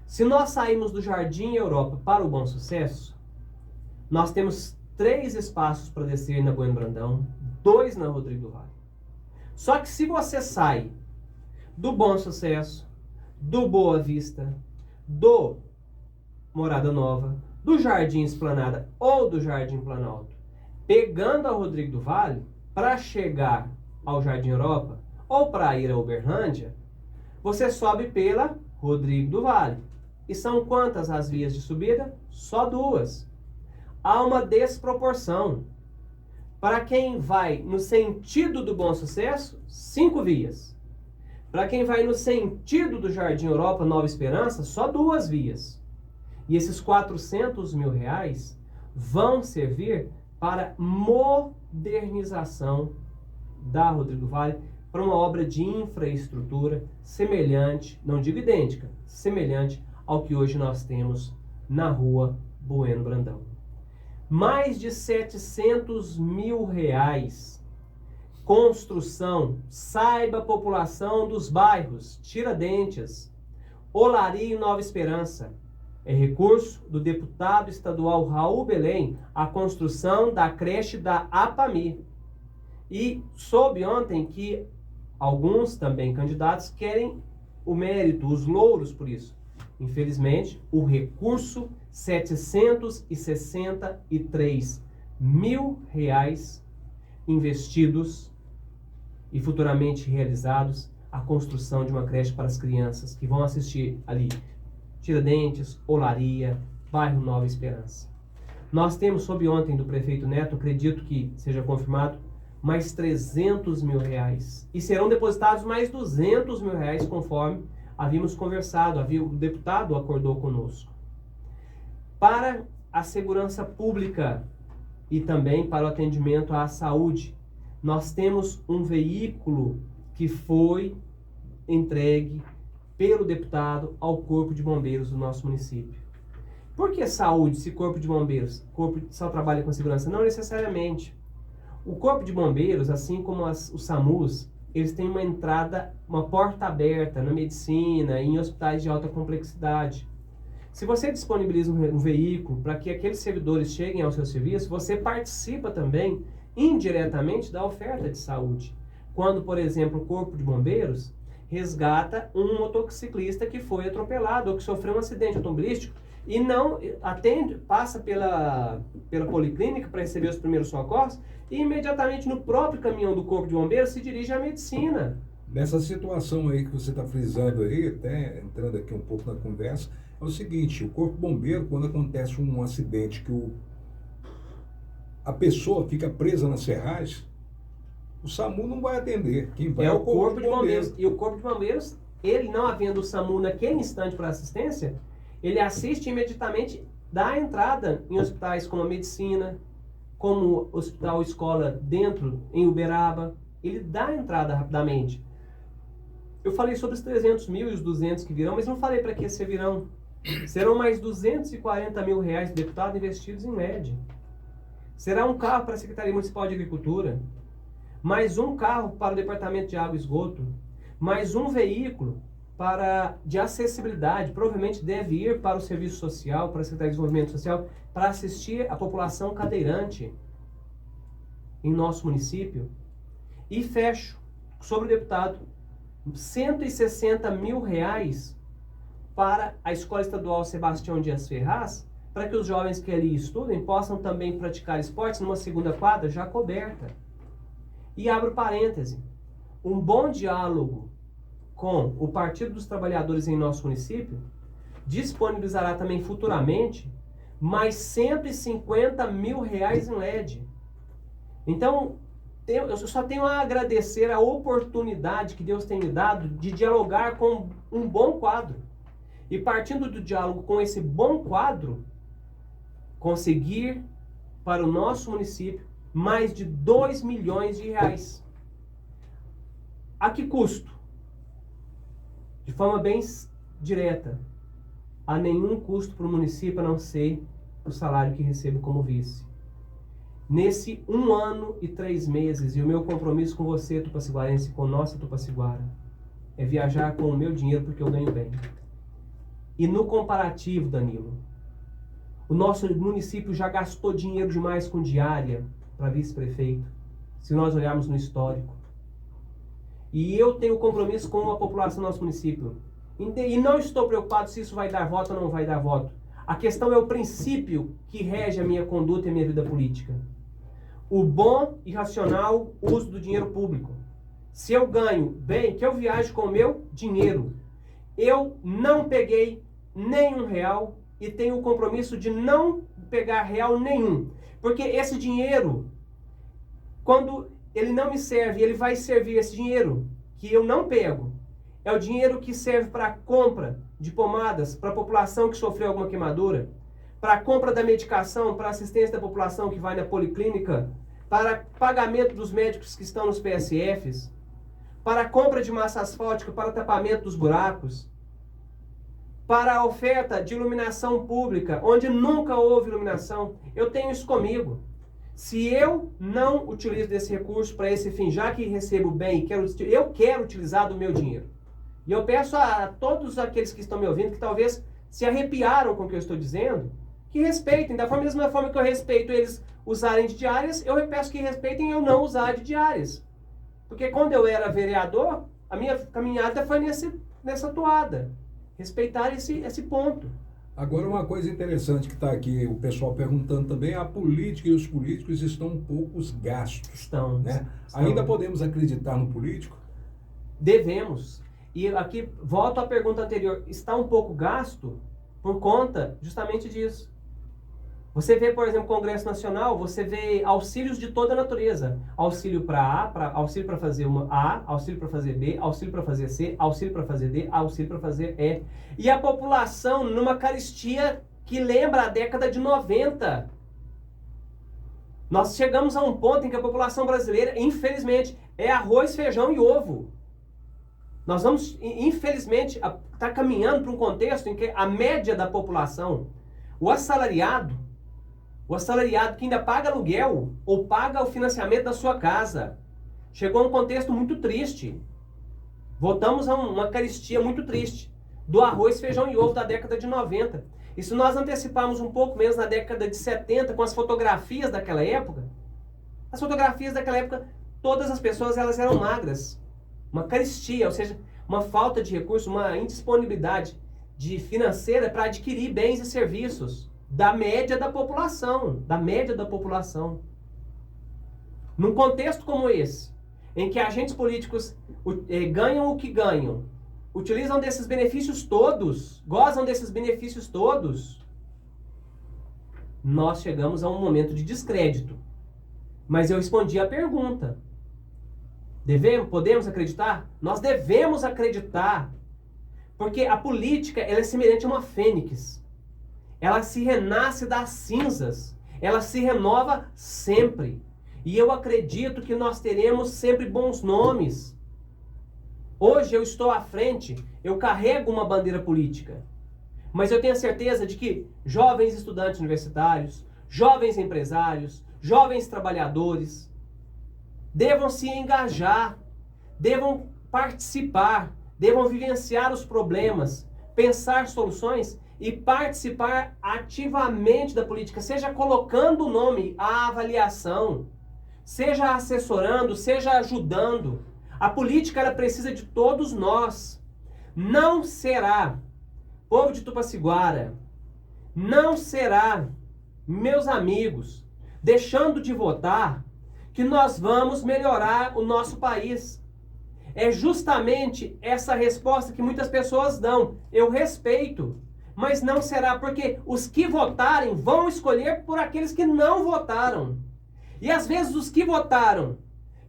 Se nós sairmos do Jardim Europa para o Bom Sucesso, nós temos 3 espaços para descer na Bueno Brandão, 2 na Rodrigo do Vale. Só que se você sai do Bom Sucesso, do Boa Vista, do Morada Nova, do Jardim Esplanada ou do Jardim Planalto, pegando a Rodrigo do Vale, para chegar ao Jardim Europa ou para ir a Uberlândia, você sobe pela Rodrigo do Vale. E são quantas as vias de subida? Só 2. Há uma desproporção. Para quem vai no sentido do Bom Sucesso, 5 vias. Para quem vai no sentido do Jardim Europa, Nova Esperança, só 2 vias. E esses 400 mil vão servir para modernização da Rodrigo do Vale, para uma obra de infraestrutura semelhante, não digo idêntica, semelhante ao que hoje nós temos na rua Bueno Brandão. Mais de 700 mil construção, saiba a população dos bairros Tiradentes, Olaria e Nova Esperança. É recurso do deputado estadual Raul Belém a construção da creche da APAMI. E soube ontem que alguns também candidatos querem o mérito, os louros por isso. Infelizmente, o recurso 763 mil investidos e futuramente realizados a construção de uma creche para as crianças que vão assistir ali Tiradentes, Olaria, bairro Nova Esperança. Nós temos, sob ontem do prefeito Neto, acredito que seja confirmado, mais 300 mil e serão depositados mais 200 mil conforme havíamos conversado, o deputado acordou conosco. Para a segurança pública e também para o atendimento à saúde, nós temos um veículo que foi entregue pelo deputado ao Corpo de Bombeiros do nosso município. Por que saúde, se Corpo de Bombeiros só trabalha com segurança? Não necessariamente. O Corpo de Bombeiros, assim como os SAMUs, eles têm uma entrada, uma porta aberta na medicina e em hospitais de alta complexidade. Se você disponibiliza um veículo para que aqueles servidores cheguem ao seu serviço, você participa também indiretamente da oferta de saúde. Quando, por exemplo, o Corpo de Bombeiros resgata um motociclista que foi atropelado ou que sofreu um acidente automobilístico e não atende, passa pela policlínica para receber os primeiros socorros e imediatamente no próprio caminhão do Corpo de Bombeiros se dirige à medicina. Nessa situação aí que você está frisando aí, até entrando aqui um pouco na conversa, é o seguinte: o Corpo Bombeiro, quando acontece um acidente que a pessoa fica presa na serragem, o SAMU não vai atender. Quem vai é o Corpo de Bombeiros. E o Corpo de Bombeiros, ele não havendo o SAMU naquele instante para assistência, ele assiste imediatamente, dá a entrada em hospitais como a medicina, como o hospital escola dentro, em Uberaba, ele dá a entrada rapidamente. Eu falei sobre os 300 mil e os 200 que virão, mas não falei para que servirão. Serão mais 240 mil do deputado investidos em LED. Será um carro para a Secretaria Municipal de Agricultura, mais um carro para o Departamento de Água e Esgoto, mais um veículo de acessibilidade, provavelmente deve ir para o Serviço Social, para a Secretaria de Desenvolvimento Social, para assistir a população cadeirante em nosso município. E fecho, sobre o deputado, R$160 mil para a Escola Estadual Sebastião Dias Ferraz, para que os jovens que ali estudem possam também praticar esportes numa segunda quadra já coberta. E abro parêntese, um bom diálogo com o Partido dos Trabalhadores em nosso município disponibilizará também futuramente mais R$150 mil em LED. Então, eu só tenho a agradecer a oportunidade que Deus tem me dado de dialogar com um bom quadro. E partindo do diálogo com esse bom quadro, conseguir para o nosso município mais de R$2 milhões. A que custo? De forma bem direta, a nenhum custo para o município a não ser o salário que recebo como vice. Nesse 1 ano e 3 meses, e o meu compromisso com você, tupaciguarense, com nossa Tupaciguara, é viajar com o meu dinheiro porque eu ganho bem. E no comparativo, Danilo, o nosso município já gastou dinheiro demais com diária para vice-prefeito, se nós olharmos no histórico. E eu tenho compromisso com a população do nosso município. E não estou preocupado se isso vai dar voto ou não vai dar voto. A questão é o princípio que rege a minha conduta e a minha vida política. O bom e racional uso do dinheiro público. Se eu ganho bem, que eu viaje com o meu dinheiro. Eu não peguei nenhum real e tenho o compromisso de não pegar real nenhum. Porque esse dinheiro, quando ele não me serve, ele vai servir esse dinheiro que eu não pego. É o dinheiro que serve para a compra de pomadas para a população que sofreu alguma queimadura, para a compra da medicação, para a assistência da população que vai na policlínica, para pagamento dos médicos que estão nos PSFs, para a compra de massa asfáltica, para o tapamento dos buracos, para a oferta de iluminação pública, onde nunca houve iluminação. Eu tenho isso comigo. Se eu não utilizo desse recurso para esse fim, já que recebo bem, eu quero utilizar do meu dinheiro. E eu peço a todos aqueles que estão me ouvindo, que talvez se arrepiaram com o que eu estou dizendo, que respeitem. Da mesma forma que eu respeito eles usarem de diárias, eu peço que respeitem eu não usar de diárias. Porque quando eu era vereador, a minha caminhada foi nessa toada. Respeitar esse ponto. Agora, uma coisa interessante que está aqui, o pessoal perguntando também, a política e os políticos estão um pouco gastos. Estão. Ainda podemos acreditar no político? Devemos. E aqui, volto à pergunta anterior, está um pouco gasto por conta justamente disso. Você vê, por exemplo, Congresso Nacional, você vê auxílios de toda a natureza. Auxílio para auxílio para fazer A, auxílio para fazer B, auxílio para fazer C, auxílio para fazer D, auxílio para fazer E. E a população numa carestia que lembra a década de 90. Nós chegamos a um ponto em que a população brasileira, infelizmente, é arroz, feijão e ovo. Nós vamos, infelizmente, estar caminhando para um contexto em que a média da população, o assalariado que ainda paga aluguel ou paga o financiamento da sua casa, chegou a um contexto muito triste. Voltamos a uma carestia muito triste do arroz, feijão e ovo da década de 90. E se nós anteciparmos um pouco menos na década de 70 com as fotografias daquela época, todas as pessoas elas eram magras. Uma carestia, ou seja, uma falta de recursos, uma indisponibilidade financeira para adquirir bens e serviços da média da população. Num contexto como esse, em que agentes políticos ganham o que ganham, utilizam desses benefícios todos, gozam desses benefícios todos, nós chegamos a um momento de descrédito. Mas eu respondi a pergunta. Podemos acreditar? Nós devemos acreditar, porque a política ela é semelhante a uma fênix. Ela se renasce das cinzas, ela se renova sempre. E eu acredito que nós teremos sempre bons nomes. Hoje eu estou à frente, eu carrego uma bandeira política, mas eu tenho a certeza de que jovens estudantes universitários, jovens empresários, jovens trabalhadores, devam se engajar, devam participar, devam vivenciar os problemas, pensar soluções e participar ativamente da política, seja colocando o nome à avaliação, seja assessorando, seja ajudando. A política ela precisa de todos nós. Não será, povo de Tupaciguara, não será, meus amigos, deixando de votar, que nós vamos melhorar o nosso país. É justamente essa resposta que muitas pessoas dão. Eu respeito, mas não será, porque os que votarem vão escolher por aqueles que não votaram. E às vezes os que votaram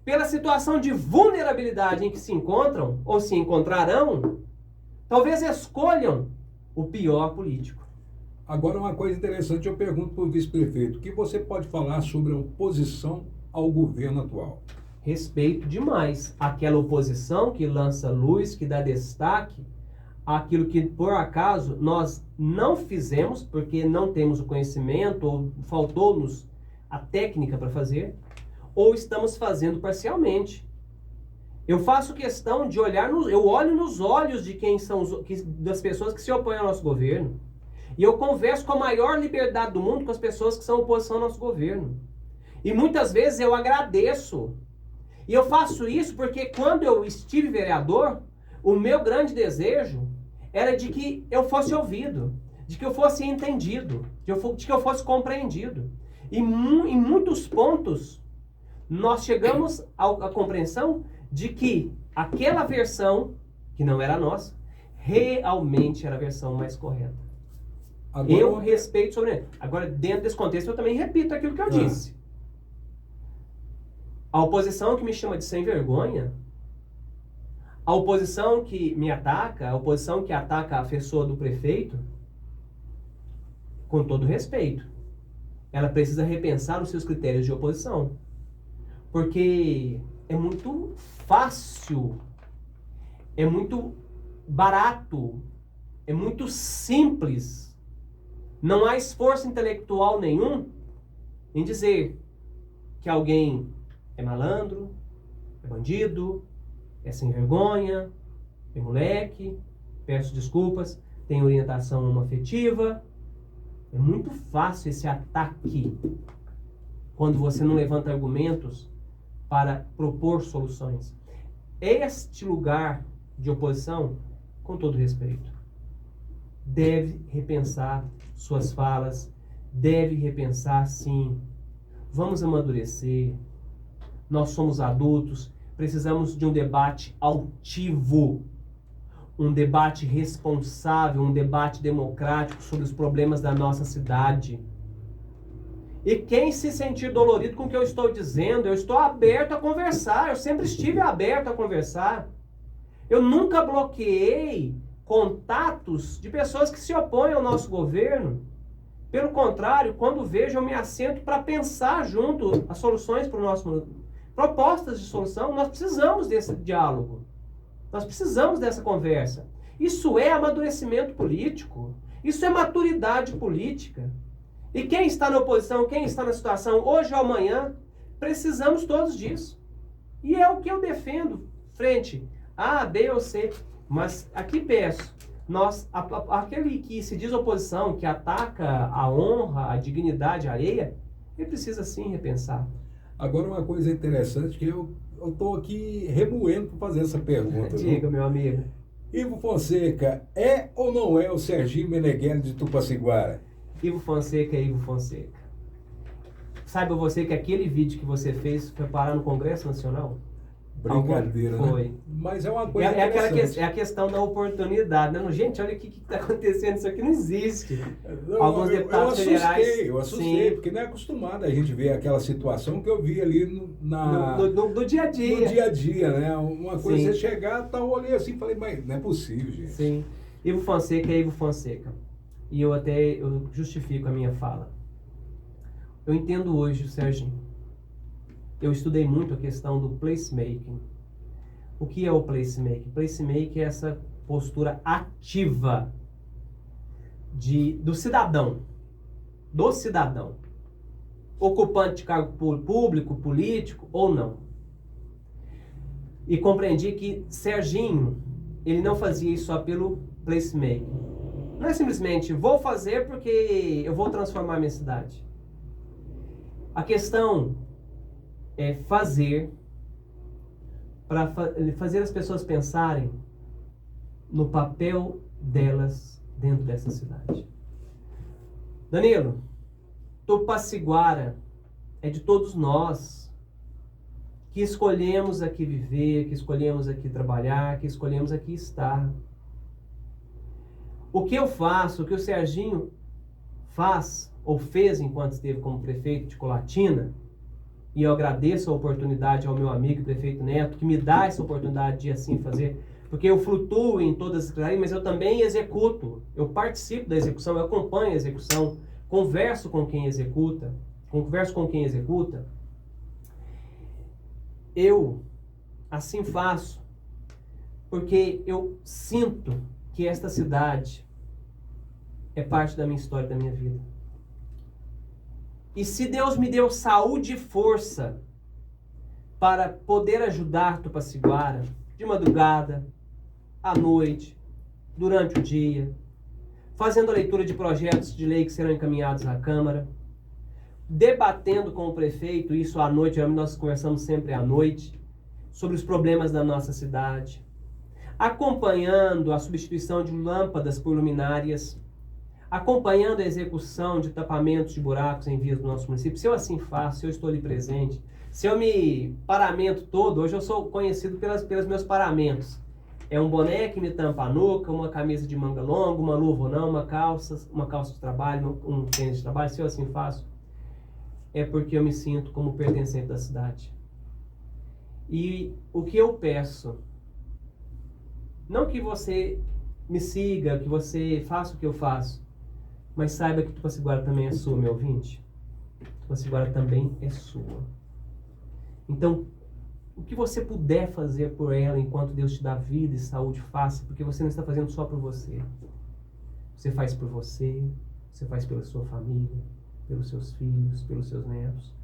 pela situação de vulnerabilidade em que se encontram, ou se encontrarão, talvez escolham o pior político. Agora, uma coisa interessante, eu pergunto para o vice-prefeito, o que você pode falar sobre a oposição ao governo atual? Respeito demais aquela oposição que lança luz, que dá destaque àquilo que, por acaso, nós não fizemos, porque não temos o conhecimento, ou faltou-nos a técnica para fazer, ou estamos fazendo parcialmente. Eu faço questão de olhar, eu olho nos olhos de quem são das pessoas que se opõem ao nosso governo. E eu converso com a maior liberdade do mundo com as pessoas que são oposição ao nosso governo. E muitas vezes eu agradeço. E eu faço isso porque quando eu estive vereador, o meu grande desejo era de que eu fosse ouvido, de que eu fosse entendido, de que eu fosse compreendido. E em muitos pontos, nós chegamos à compreensão de que aquela versão, que não era nossa, realmente era a versão mais correta. Agora, eu respeito sobre ele. Agora, dentro desse contexto, eu também repito aquilo que eu disse. A oposição que me chama de sem vergonha, a oposição que me ataca, a oposição que ataca a pessoa do prefeito, com todo respeito, ela precisa repensar os seus critérios de oposição. Porque é muito fácil, é muito barato, é muito simples. Não há esforço intelectual nenhum em dizer que alguém é malandro, é bandido, é sem vergonha, é moleque, peço desculpas, tem orientação homoafetiva. É muito fácil esse ataque quando você não levanta argumentos para propor soluções. Este lugar de oposição, com todo respeito, deve repensar suas falas, deve repensar, sim, vamos amadurecer, nós somos adultos, precisamos de um debate altivo, um debate responsável, um debate democrático sobre os problemas da nossa cidade. E quem se sentir dolorido com o que eu estou dizendo, eu estou aberto a conversar, eu sempre estive aberto a conversar. Eu nunca bloqueei contatos de pessoas que se opõem ao nosso governo. Pelo contrário, quando vejo, eu me assento para pensar junto as soluções para o nosso... propostas de solução. Nós precisamos desse diálogo. Nós precisamos dessa conversa. Isso é amadurecimento político. Isso é maturidade política. E quem está na oposição, quem está na situação, hoje ou amanhã, precisamos todos disso. E é o que eu defendo frente A, B ou C. Mas aqui peço, aquele que se diz oposição, que ataca a honra, a dignidade alheia, ele precisa sim repensar. Agora, uma coisa interessante que eu estou aqui remoendo para fazer essa pergunta. Diga, meu amigo. Ivo Fonseca é ou não é o Serginho Meneghelli de Tupaciguara? Ivo Fonseca é Ivo Fonseca. Saiba você que aquele vídeo que você fez foi parar no Congresso Nacional? Brincadeira, né? Foi. Mas é uma coisa interessante. É a questão da oportunidade, né? Gente, olha o que está acontecendo, isso aqui não existe. Não, Alguns deputados federais... Eu assustei, porque não é acostumado a gente ver aquela situação que eu vi ali no dia a dia. No dia a dia, né? Uma coisa, Sim. Você chegar, eu olhei assim e falei, mas não é possível, gente. Sim. Ivo Fonseca é Ivo Fonseca. E eu justifico a minha fala. Eu entendo hoje o Serginho. Eu estudei muito a questão do placemaking. O que é o placemaking? Placemaking é essa postura ativa do cidadão. Do cidadão. Ocupante de cargo público, político ou não. E compreendi que Serginho ele não fazia isso só pelo placemaking. Não é simplesmente, vou fazer porque eu vou transformar a minha cidade. A questão é fazer para fazer as pessoas pensarem no papel delas dentro dessa cidade. Danilo, Tupaciguara é de todos nós que escolhemos aqui viver, que escolhemos aqui trabalhar, que escolhemos aqui estar. O que eu faço, o que o Serginho faz ou fez enquanto esteve como prefeito de Colatina, e eu agradeço a oportunidade ao meu amigo prefeito Neto, que me dá essa oportunidade de assim fazer, porque eu flutuo em todas as secretarias, mas eu também executo, eu participo da execução, eu acompanho a execução, converso com quem executa, eu assim faço, porque eu sinto que esta cidade é parte da minha história, da minha vida. E se Deus me deu saúde e força para poder ajudar Tupaciguara, de madrugada, à noite, durante o dia, fazendo a leitura de projetos de lei que serão encaminhados à Câmara, debatendo com o prefeito, isso à noite, nós conversamos sempre à noite, sobre os problemas da nossa cidade, acompanhando a substituição de lâmpadas por luminárias, acompanhando a execução de tapamentos de buracos em vias do nosso município. Se eu assim faço, se eu estou ali presente, se eu me paramento todo, hoje eu sou conhecido pelos meus paramentos. É um boné que me tampa a nuca, uma camisa de manga longa, uma luva ou não, uma calça de trabalho, um tênis de trabalho. Se eu assim faço, é porque eu me sinto como pertencente da cidade. E o que eu peço, não que você me siga, que você faça o que eu faço, mas saiba que Tupaciguara também é sua, meu ouvinte. Tupaciguara também é sua. Então, o que você puder fazer por ela enquanto Deus te dá vida e saúde, faça, porque você não está fazendo só por você. Você faz por você, você faz pela sua família, pelos seus filhos, pelos seus netos,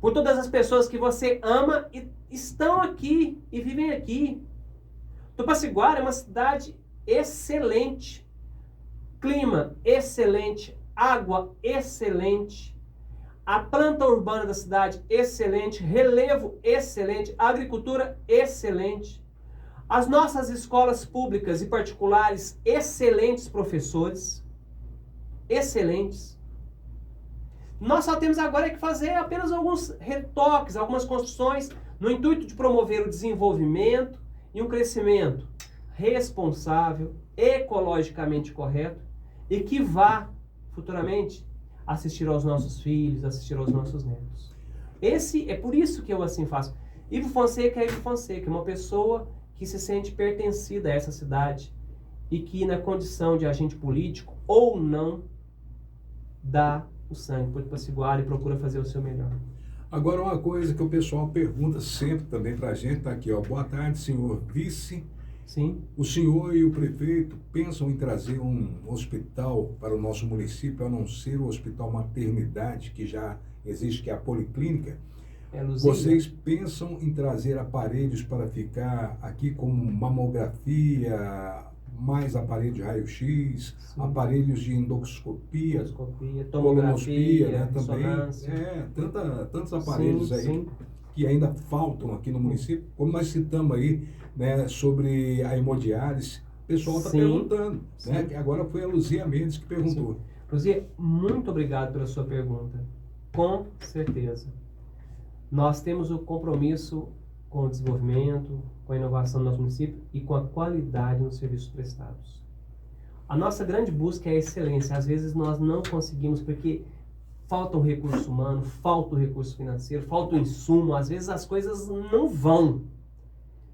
por todas as pessoas que você ama e estão aqui e vivem aqui. Tupaciguara é uma cidade excelente, clima excelente, água excelente, a planta urbana da cidade excelente, relevo excelente, agricultura excelente, as nossas escolas públicas e particulares excelentes professores, excelentes. Nós só temos agora que fazer apenas alguns retoques, algumas construções, no intuito de promover o desenvolvimento e um crescimento responsável, ecologicamente correto e que vá futuramente assistir aos nossos filhos, assistir aos nossos netos. É por isso que eu assim faço. Ivo Fonseca é Ivo Fonseca, uma pessoa que se sente pertencida a essa cidade e que na condição de agente político ou não dá o sangue por Tupaciguara e procura fazer o seu melhor. Agora, uma coisa que o pessoal pergunta sempre também pra gente, tá aqui, ó. Boa tarde, senhor vice. Sim. O senhor e o prefeito pensam em trazer um hospital para o nosso município, a não ser o hospital maternidade que já existe, que é a Policlínica? Vocês pensam em trazer aparelhos para ficar aqui, como mamografia, mais aparelhos de raio-x, aparelhos de endoscopia, tomografia, né, também. Tantos aparelhos sim, aí sim, que ainda faltam aqui no município. Como nós citamos aí, né, sobre a hemodiálise, o pessoal está perguntando, né, que agora foi a Luzia Mendes que perguntou. Sim. Luzia, muito obrigado pela sua pergunta. Com certeza. Nós temos o compromisso com o desenvolvimento, com a inovação do nosso município e com a qualidade nos serviços prestados. A nossa grande busca é a excelência. Às vezes nós não conseguimos porque falta um recurso humano, falta o recurso financeiro, falta o insumo. Às vezes as coisas não vão.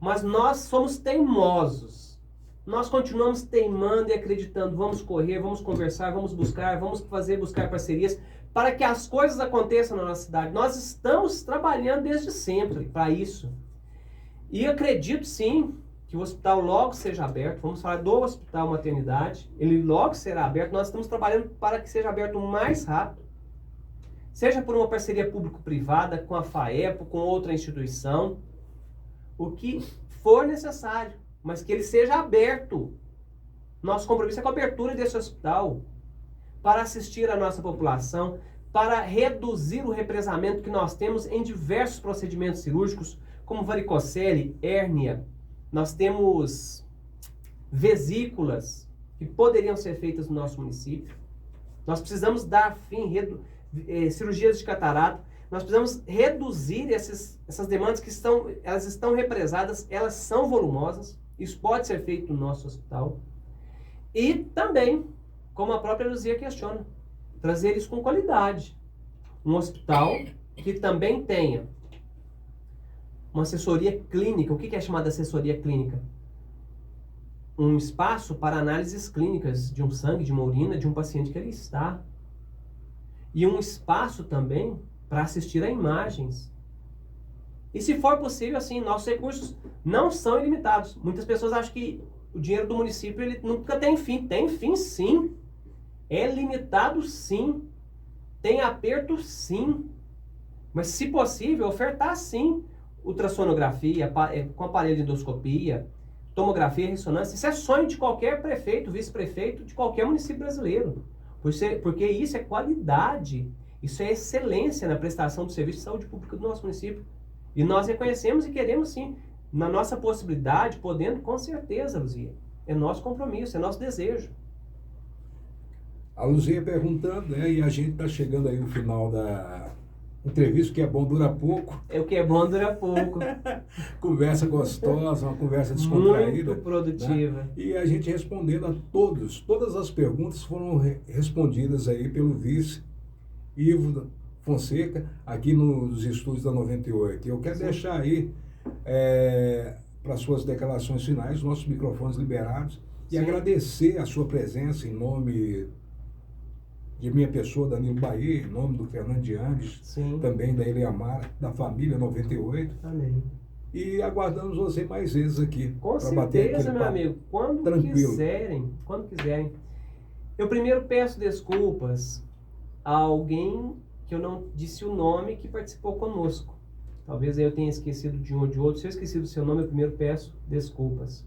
Mas nós somos teimosos. Nós continuamos teimando e acreditando. Vamos correr, vamos conversar, vamos buscar parcerias para que as coisas aconteçam na nossa cidade. Nós estamos trabalhando desde sempre para isso. E acredito sim que o hospital logo seja aberto. Vamos falar do hospital maternidade. Ele logo será aberto. Nós estamos trabalhando para que seja aberto o mais rápido. Seja por uma parceria público-privada, com a FAEP, com outra instituição. O que for necessário. mas que ele seja aberto. Nosso compromisso é com a abertura desse hospital para assistir a nossa população, para reduzir o represamento que nós temos em diversos procedimentos cirúrgicos, como varicocele, hérnia. Nós temos vesículas que poderiam ser feitas no nosso município. Nós precisamos dar fim, cirurgias de catarata. Nós precisamos reduzir essas demandas que elas estão represadas, elas são volumosas. Isso pode ser feito no nosso hospital. E também, como a própria Luzia questiona, trazer isso com qualidade. Um hospital que também tenha uma assessoria clínica. O que é chamada assessoria clínica? Um espaço para análises clínicas de um sangue, de uma urina, de um paciente que ali está. E um espaço também para assistir a imagens. E se for possível, assim, nossos recursos não são ilimitados. Muitas pessoas acham que o dinheiro do município ele nunca tem fim. Tem fim, sim. É limitado, sim. Tem aperto, sim. Mas, se possível, ofertar, sim, ultrassonografia, com aparelho de endoscopia, tomografia, ressonância. Isso é sonho de qualquer prefeito, vice-prefeito, de qualquer município brasileiro. Porque isso é qualidade, isso é excelência na prestação do serviço de saúde pública do nosso município. E nós reconhecemos e queremos, sim, na nossa possibilidade, podendo, com certeza, Luzia. É nosso compromisso, é nosso desejo. A Luzia perguntando, né? E a gente está chegando aí no final da entrevista, que é bom, dura pouco. É, o que é bom dura pouco. Conversa gostosa, uma conversa descontraída. Muito produtiva. Né? E a gente respondendo a todas as perguntas foram respondidas aí pelo vice Ivo Fonseca, aqui nos estúdios da 98. Eu quero Sim. deixar aí para suas declarações finais, nossos microfones liberados, e Sim. agradecer a sua presença em nome de minha pessoa, Danilo Bahia, em nome do Fernando de Andes, Sim. também da Eliamara, da família 98. Amém. E aguardamos você mais vezes aqui. Com pra bater certeza, aquele meu papo amigo. Quando tranquilo. quiserem. Eu primeiro peço desculpas a alguém que eu não disse o nome que participou conosco. Talvez eu tenha esquecido de um ou de outro. Se eu esqueci do seu nome, eu primeiro peço desculpas.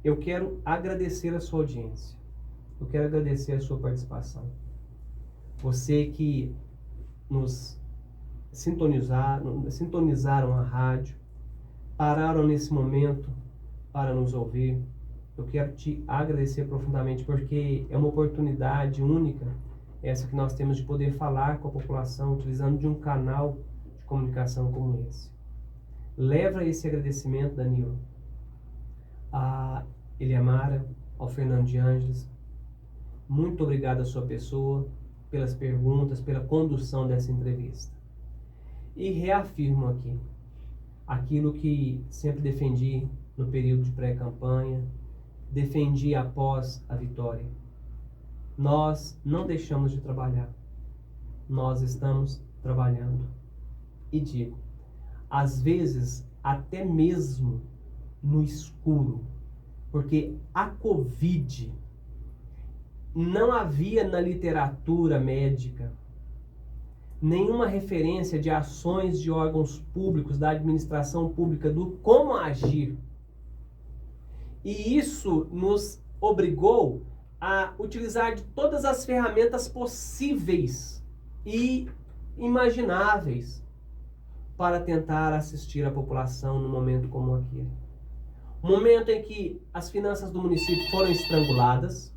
Eu quero agradecer a sua audiência. Eu quero agradecer a sua participação. Você que nos sintonizaram a rádio, pararam nesse momento para nos ouvir. Eu quero te agradecer profundamente, porque é uma oportunidade única essa que nós temos de poder falar com a população utilizando de um canal de comunicação como esse. Leva esse agradecimento, Danilo, a Eliamara, ao Fernando de Ângeles. Muito obrigado à sua pessoa, pelas perguntas, pela condução dessa entrevista. E reafirmo aqui aquilo que sempre defendi no período de pré-campanha, defendi após a vitória. Nós não deixamos de trabalhar. Nós estamos trabalhando. E digo, às vezes até mesmo no escuro, porque a Covid não havia na literatura médica nenhuma referência de ações de órgãos públicos, da administração pública, do como agir. E isso nos obrigou a utilizar de todas as ferramentas possíveis e imagináveis para tentar assistir a população num momento como aquele. Um momento em que as finanças do município foram estranguladas,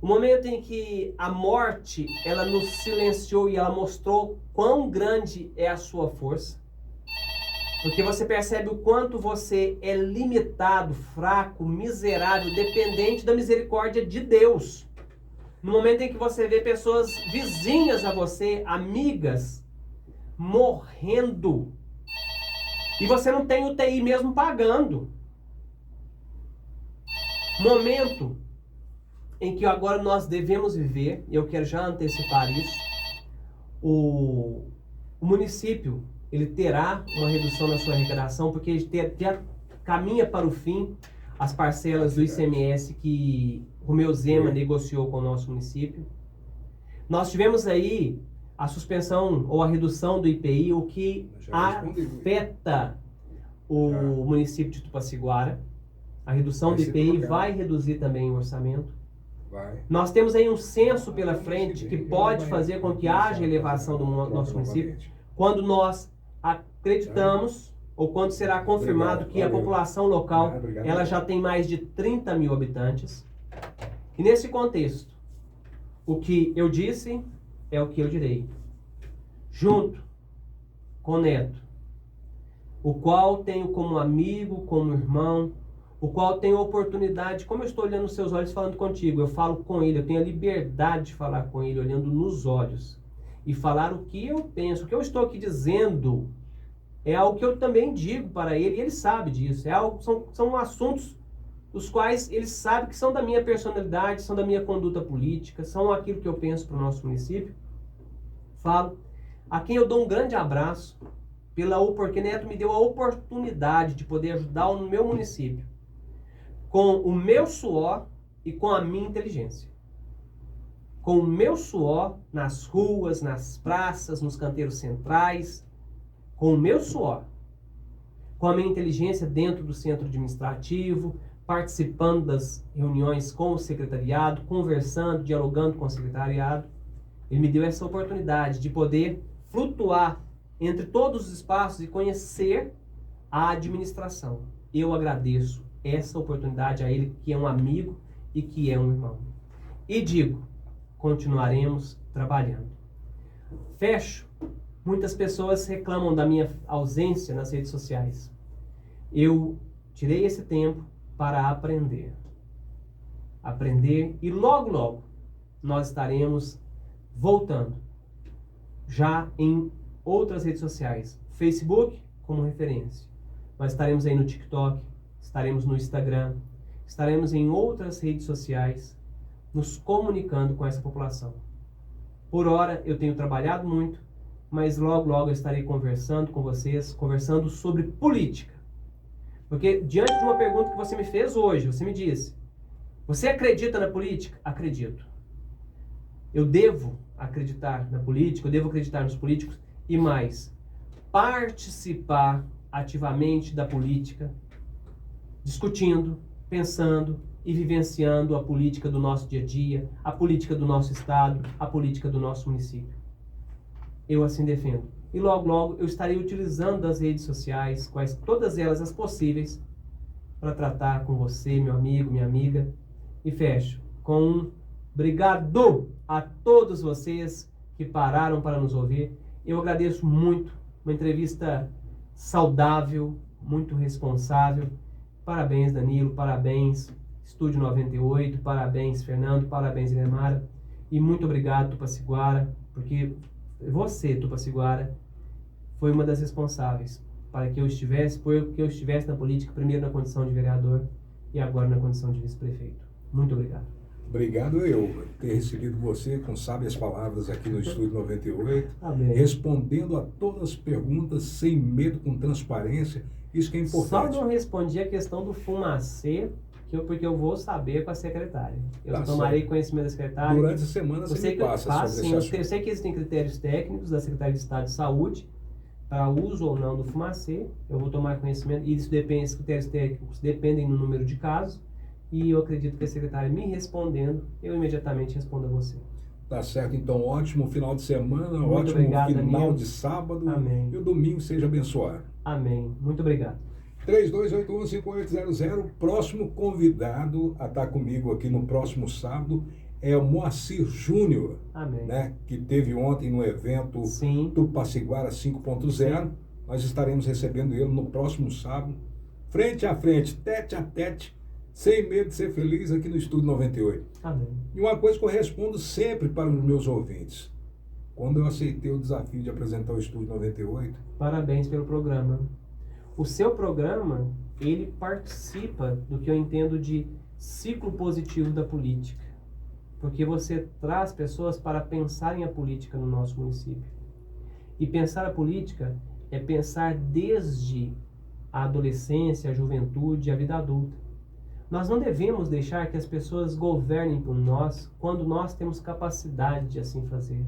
um momento em que a morte, ela nos silenciou e ela mostrou quão grande é a sua força. Porque você percebe o quanto você é limitado, fraco, miserável, dependente da misericórdia de Deus. No momento em que você vê pessoas vizinhas a você, amigas, morrendo, e você não tem UTI mesmo pagando. Momento em que agora nós devemos viver, e eu quero já antecipar isso, o município, ele terá uma redução na sua arrecadação, porque já caminha para o fim as parcelas do ICMS que Romeu Zema negociou com o nosso município. Nós tivemos aí a suspensão ou a redução do IPI, o que afeta o município de Tupaciguara. A redução do IPI vai reduzir também o orçamento. Nós temos aí um censo pela frente que pode fazer com que haja elevação do nosso município, quando nós acreditamos, ou quando será confirmado que a população local ela já tem mais de 30 mil habitantes. E nesse contexto, o que eu disse é o que eu direi. Junto com o Neto, o qual tenho como amigo, como irmão, o qual tenho a oportunidade, como eu estou olhando nos seus olhos falando contigo, eu falo com ele, eu tenho a liberdade de falar com ele, olhando nos olhos, e falar o que eu penso, o que eu estou aqui dizendo, é algo que eu também digo para ele, e ele sabe disso, são assuntos os quais ele sabe que são da minha personalidade, são da minha conduta política, são aquilo que eu penso para o nosso município. Falo, a quem eu dou um grande abraço, porque Neto me deu a oportunidade de poder ajudar o meu município, com o meu suor e com a minha inteligência. Com o meu suor nas ruas, nas praças, nos canteiros centrais, com o meu suor, com a minha inteligência dentro do centro administrativo, participando das reuniões com o secretariado, conversando, dialogando com o secretariado. Ele me deu essa oportunidade de poder flutuar entre todos os espaços e conhecer a administração. Eu agradeço essa oportunidade a ele, que é um amigo e que é um irmão. E digo, continuaremos trabalhando. Fecho. Muitas pessoas reclamam da minha ausência nas redes sociais. Eu tirei esse tempo para aprender. Aprender e logo, logo nós estaremos voltando. Já em outras redes sociais. Facebook como referência. Nós estaremos aí no TikTok, estaremos no Instagram, estaremos em outras redes sociais, nos comunicando com essa população. Por hora, eu tenho trabalhado muito, mas logo, logo eu estarei conversando com vocês, conversando sobre política. Porque diante de uma pergunta que você me fez hoje, você me disse, você acredita na política? Acredito. Eu devo acreditar na política, eu devo acreditar nos políticos e mais, participar ativamente da política, discutindo, pensando e vivenciando a política do nosso dia a dia, a política do nosso estado, a política do nosso município. Eu assim defendo. E logo, logo eu estarei utilizando as redes sociais, todas elas as possíveis, para tratar com você, meu amigo, minha amiga. E fecho com um obrigado a todos vocês que pararam para nos ouvir. Eu agradeço muito, uma entrevista saudável, muito responsável. Parabéns, Danilo, parabéns, Estúdio 98, parabéns, Fernando, parabéns, Inemara. E muito obrigado, Tupaciguara, porque você, Tupaciguara, foi uma das responsáveis para que eu estivesse na política, primeiro na condição de vereador e agora na condição de vice-prefeito. Muito obrigado. Obrigado eu ter recebido você com sábias palavras aqui no Estúdio 98, Amém. Respondendo a todas as perguntas sem medo, com transparência. Isso que é importante. Só não respondi a questão do fumacê, porque eu vou saber com a secretária. Eu tomarei conhecimento da secretária. Durante a semana você me passa sobre esse assunto. Eu sei que existem critérios técnicos da Secretaria de Estado de Saúde para uso ou não do fumacê. Eu vou tomar conhecimento, e esses critérios técnicos dependem do número de casos. E eu acredito que a secretária me respondendo, eu imediatamente respondo a você. Tá certo, então ótimo final de semana, Muito ótimo obrigado, final Danilo. de sábado. Amém. E o domingo seja abençoado. Amém. Muito obrigado. 3281-5800. Próximo convidado a estar comigo aqui no próximo sábado é o Moacir Júnior, Amém. né, que teve ontem no evento Sim. Tupaciguara 5.0. Nós estaremos recebendo ele no próximo sábado, frente a frente, tete a tete, sem medo de ser feliz, aqui no Estúdio 98. Amém. E uma coisa que eu respondo sempre para os meus ouvintes, quando eu aceitei o desafio de apresentar o Estúdio 98... Parabéns pelo programa. O seu programa, ele participa do que eu entendo de ciclo positivo da política. Porque você traz pessoas para pensarem a política no nosso município. E pensar a política é pensar desde a adolescência, a juventude, a vida adulta. Nós não devemos deixar que as pessoas governem por nós quando nós temos capacidade de assim fazer.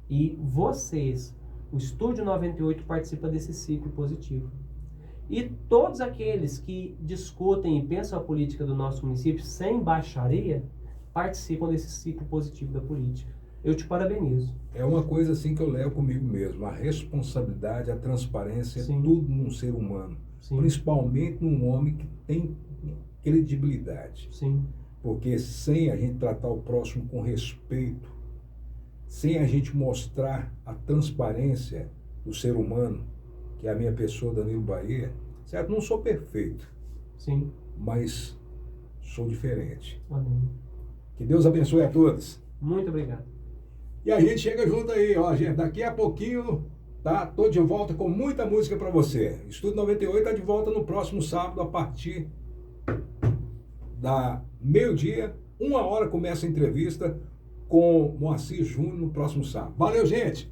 E vocês, o Estúdio 98, participa desse ciclo positivo. E todos aqueles que discutem e pensam a política do nosso município sem baixaria participam desse ciclo positivo da política. Eu te parabenizo. É uma coisa assim que eu levo comigo mesmo. A responsabilidade, a transparência, Sim. é tudo num ser humano. Sim. Principalmente num homem que tem credibilidade. Sim. Porque sem a gente tratar o próximo com respeito, sem a gente mostrar a transparência do ser humano, que é a minha pessoa, Danilo Bahia, certo? Não sou perfeito, Sim. mas sou diferente. Amém. Que Deus abençoe a todos. Muito obrigado. E a gente chega junto aí, ó, gente. Daqui a pouquinho, tá? Tô de volta com muita música para você. Estúdio 98 tá de volta no próximo sábado, a partir da meio-dia. 1 hora começa a entrevista com Moacir Júnior no próximo sábado. Valeu, gente!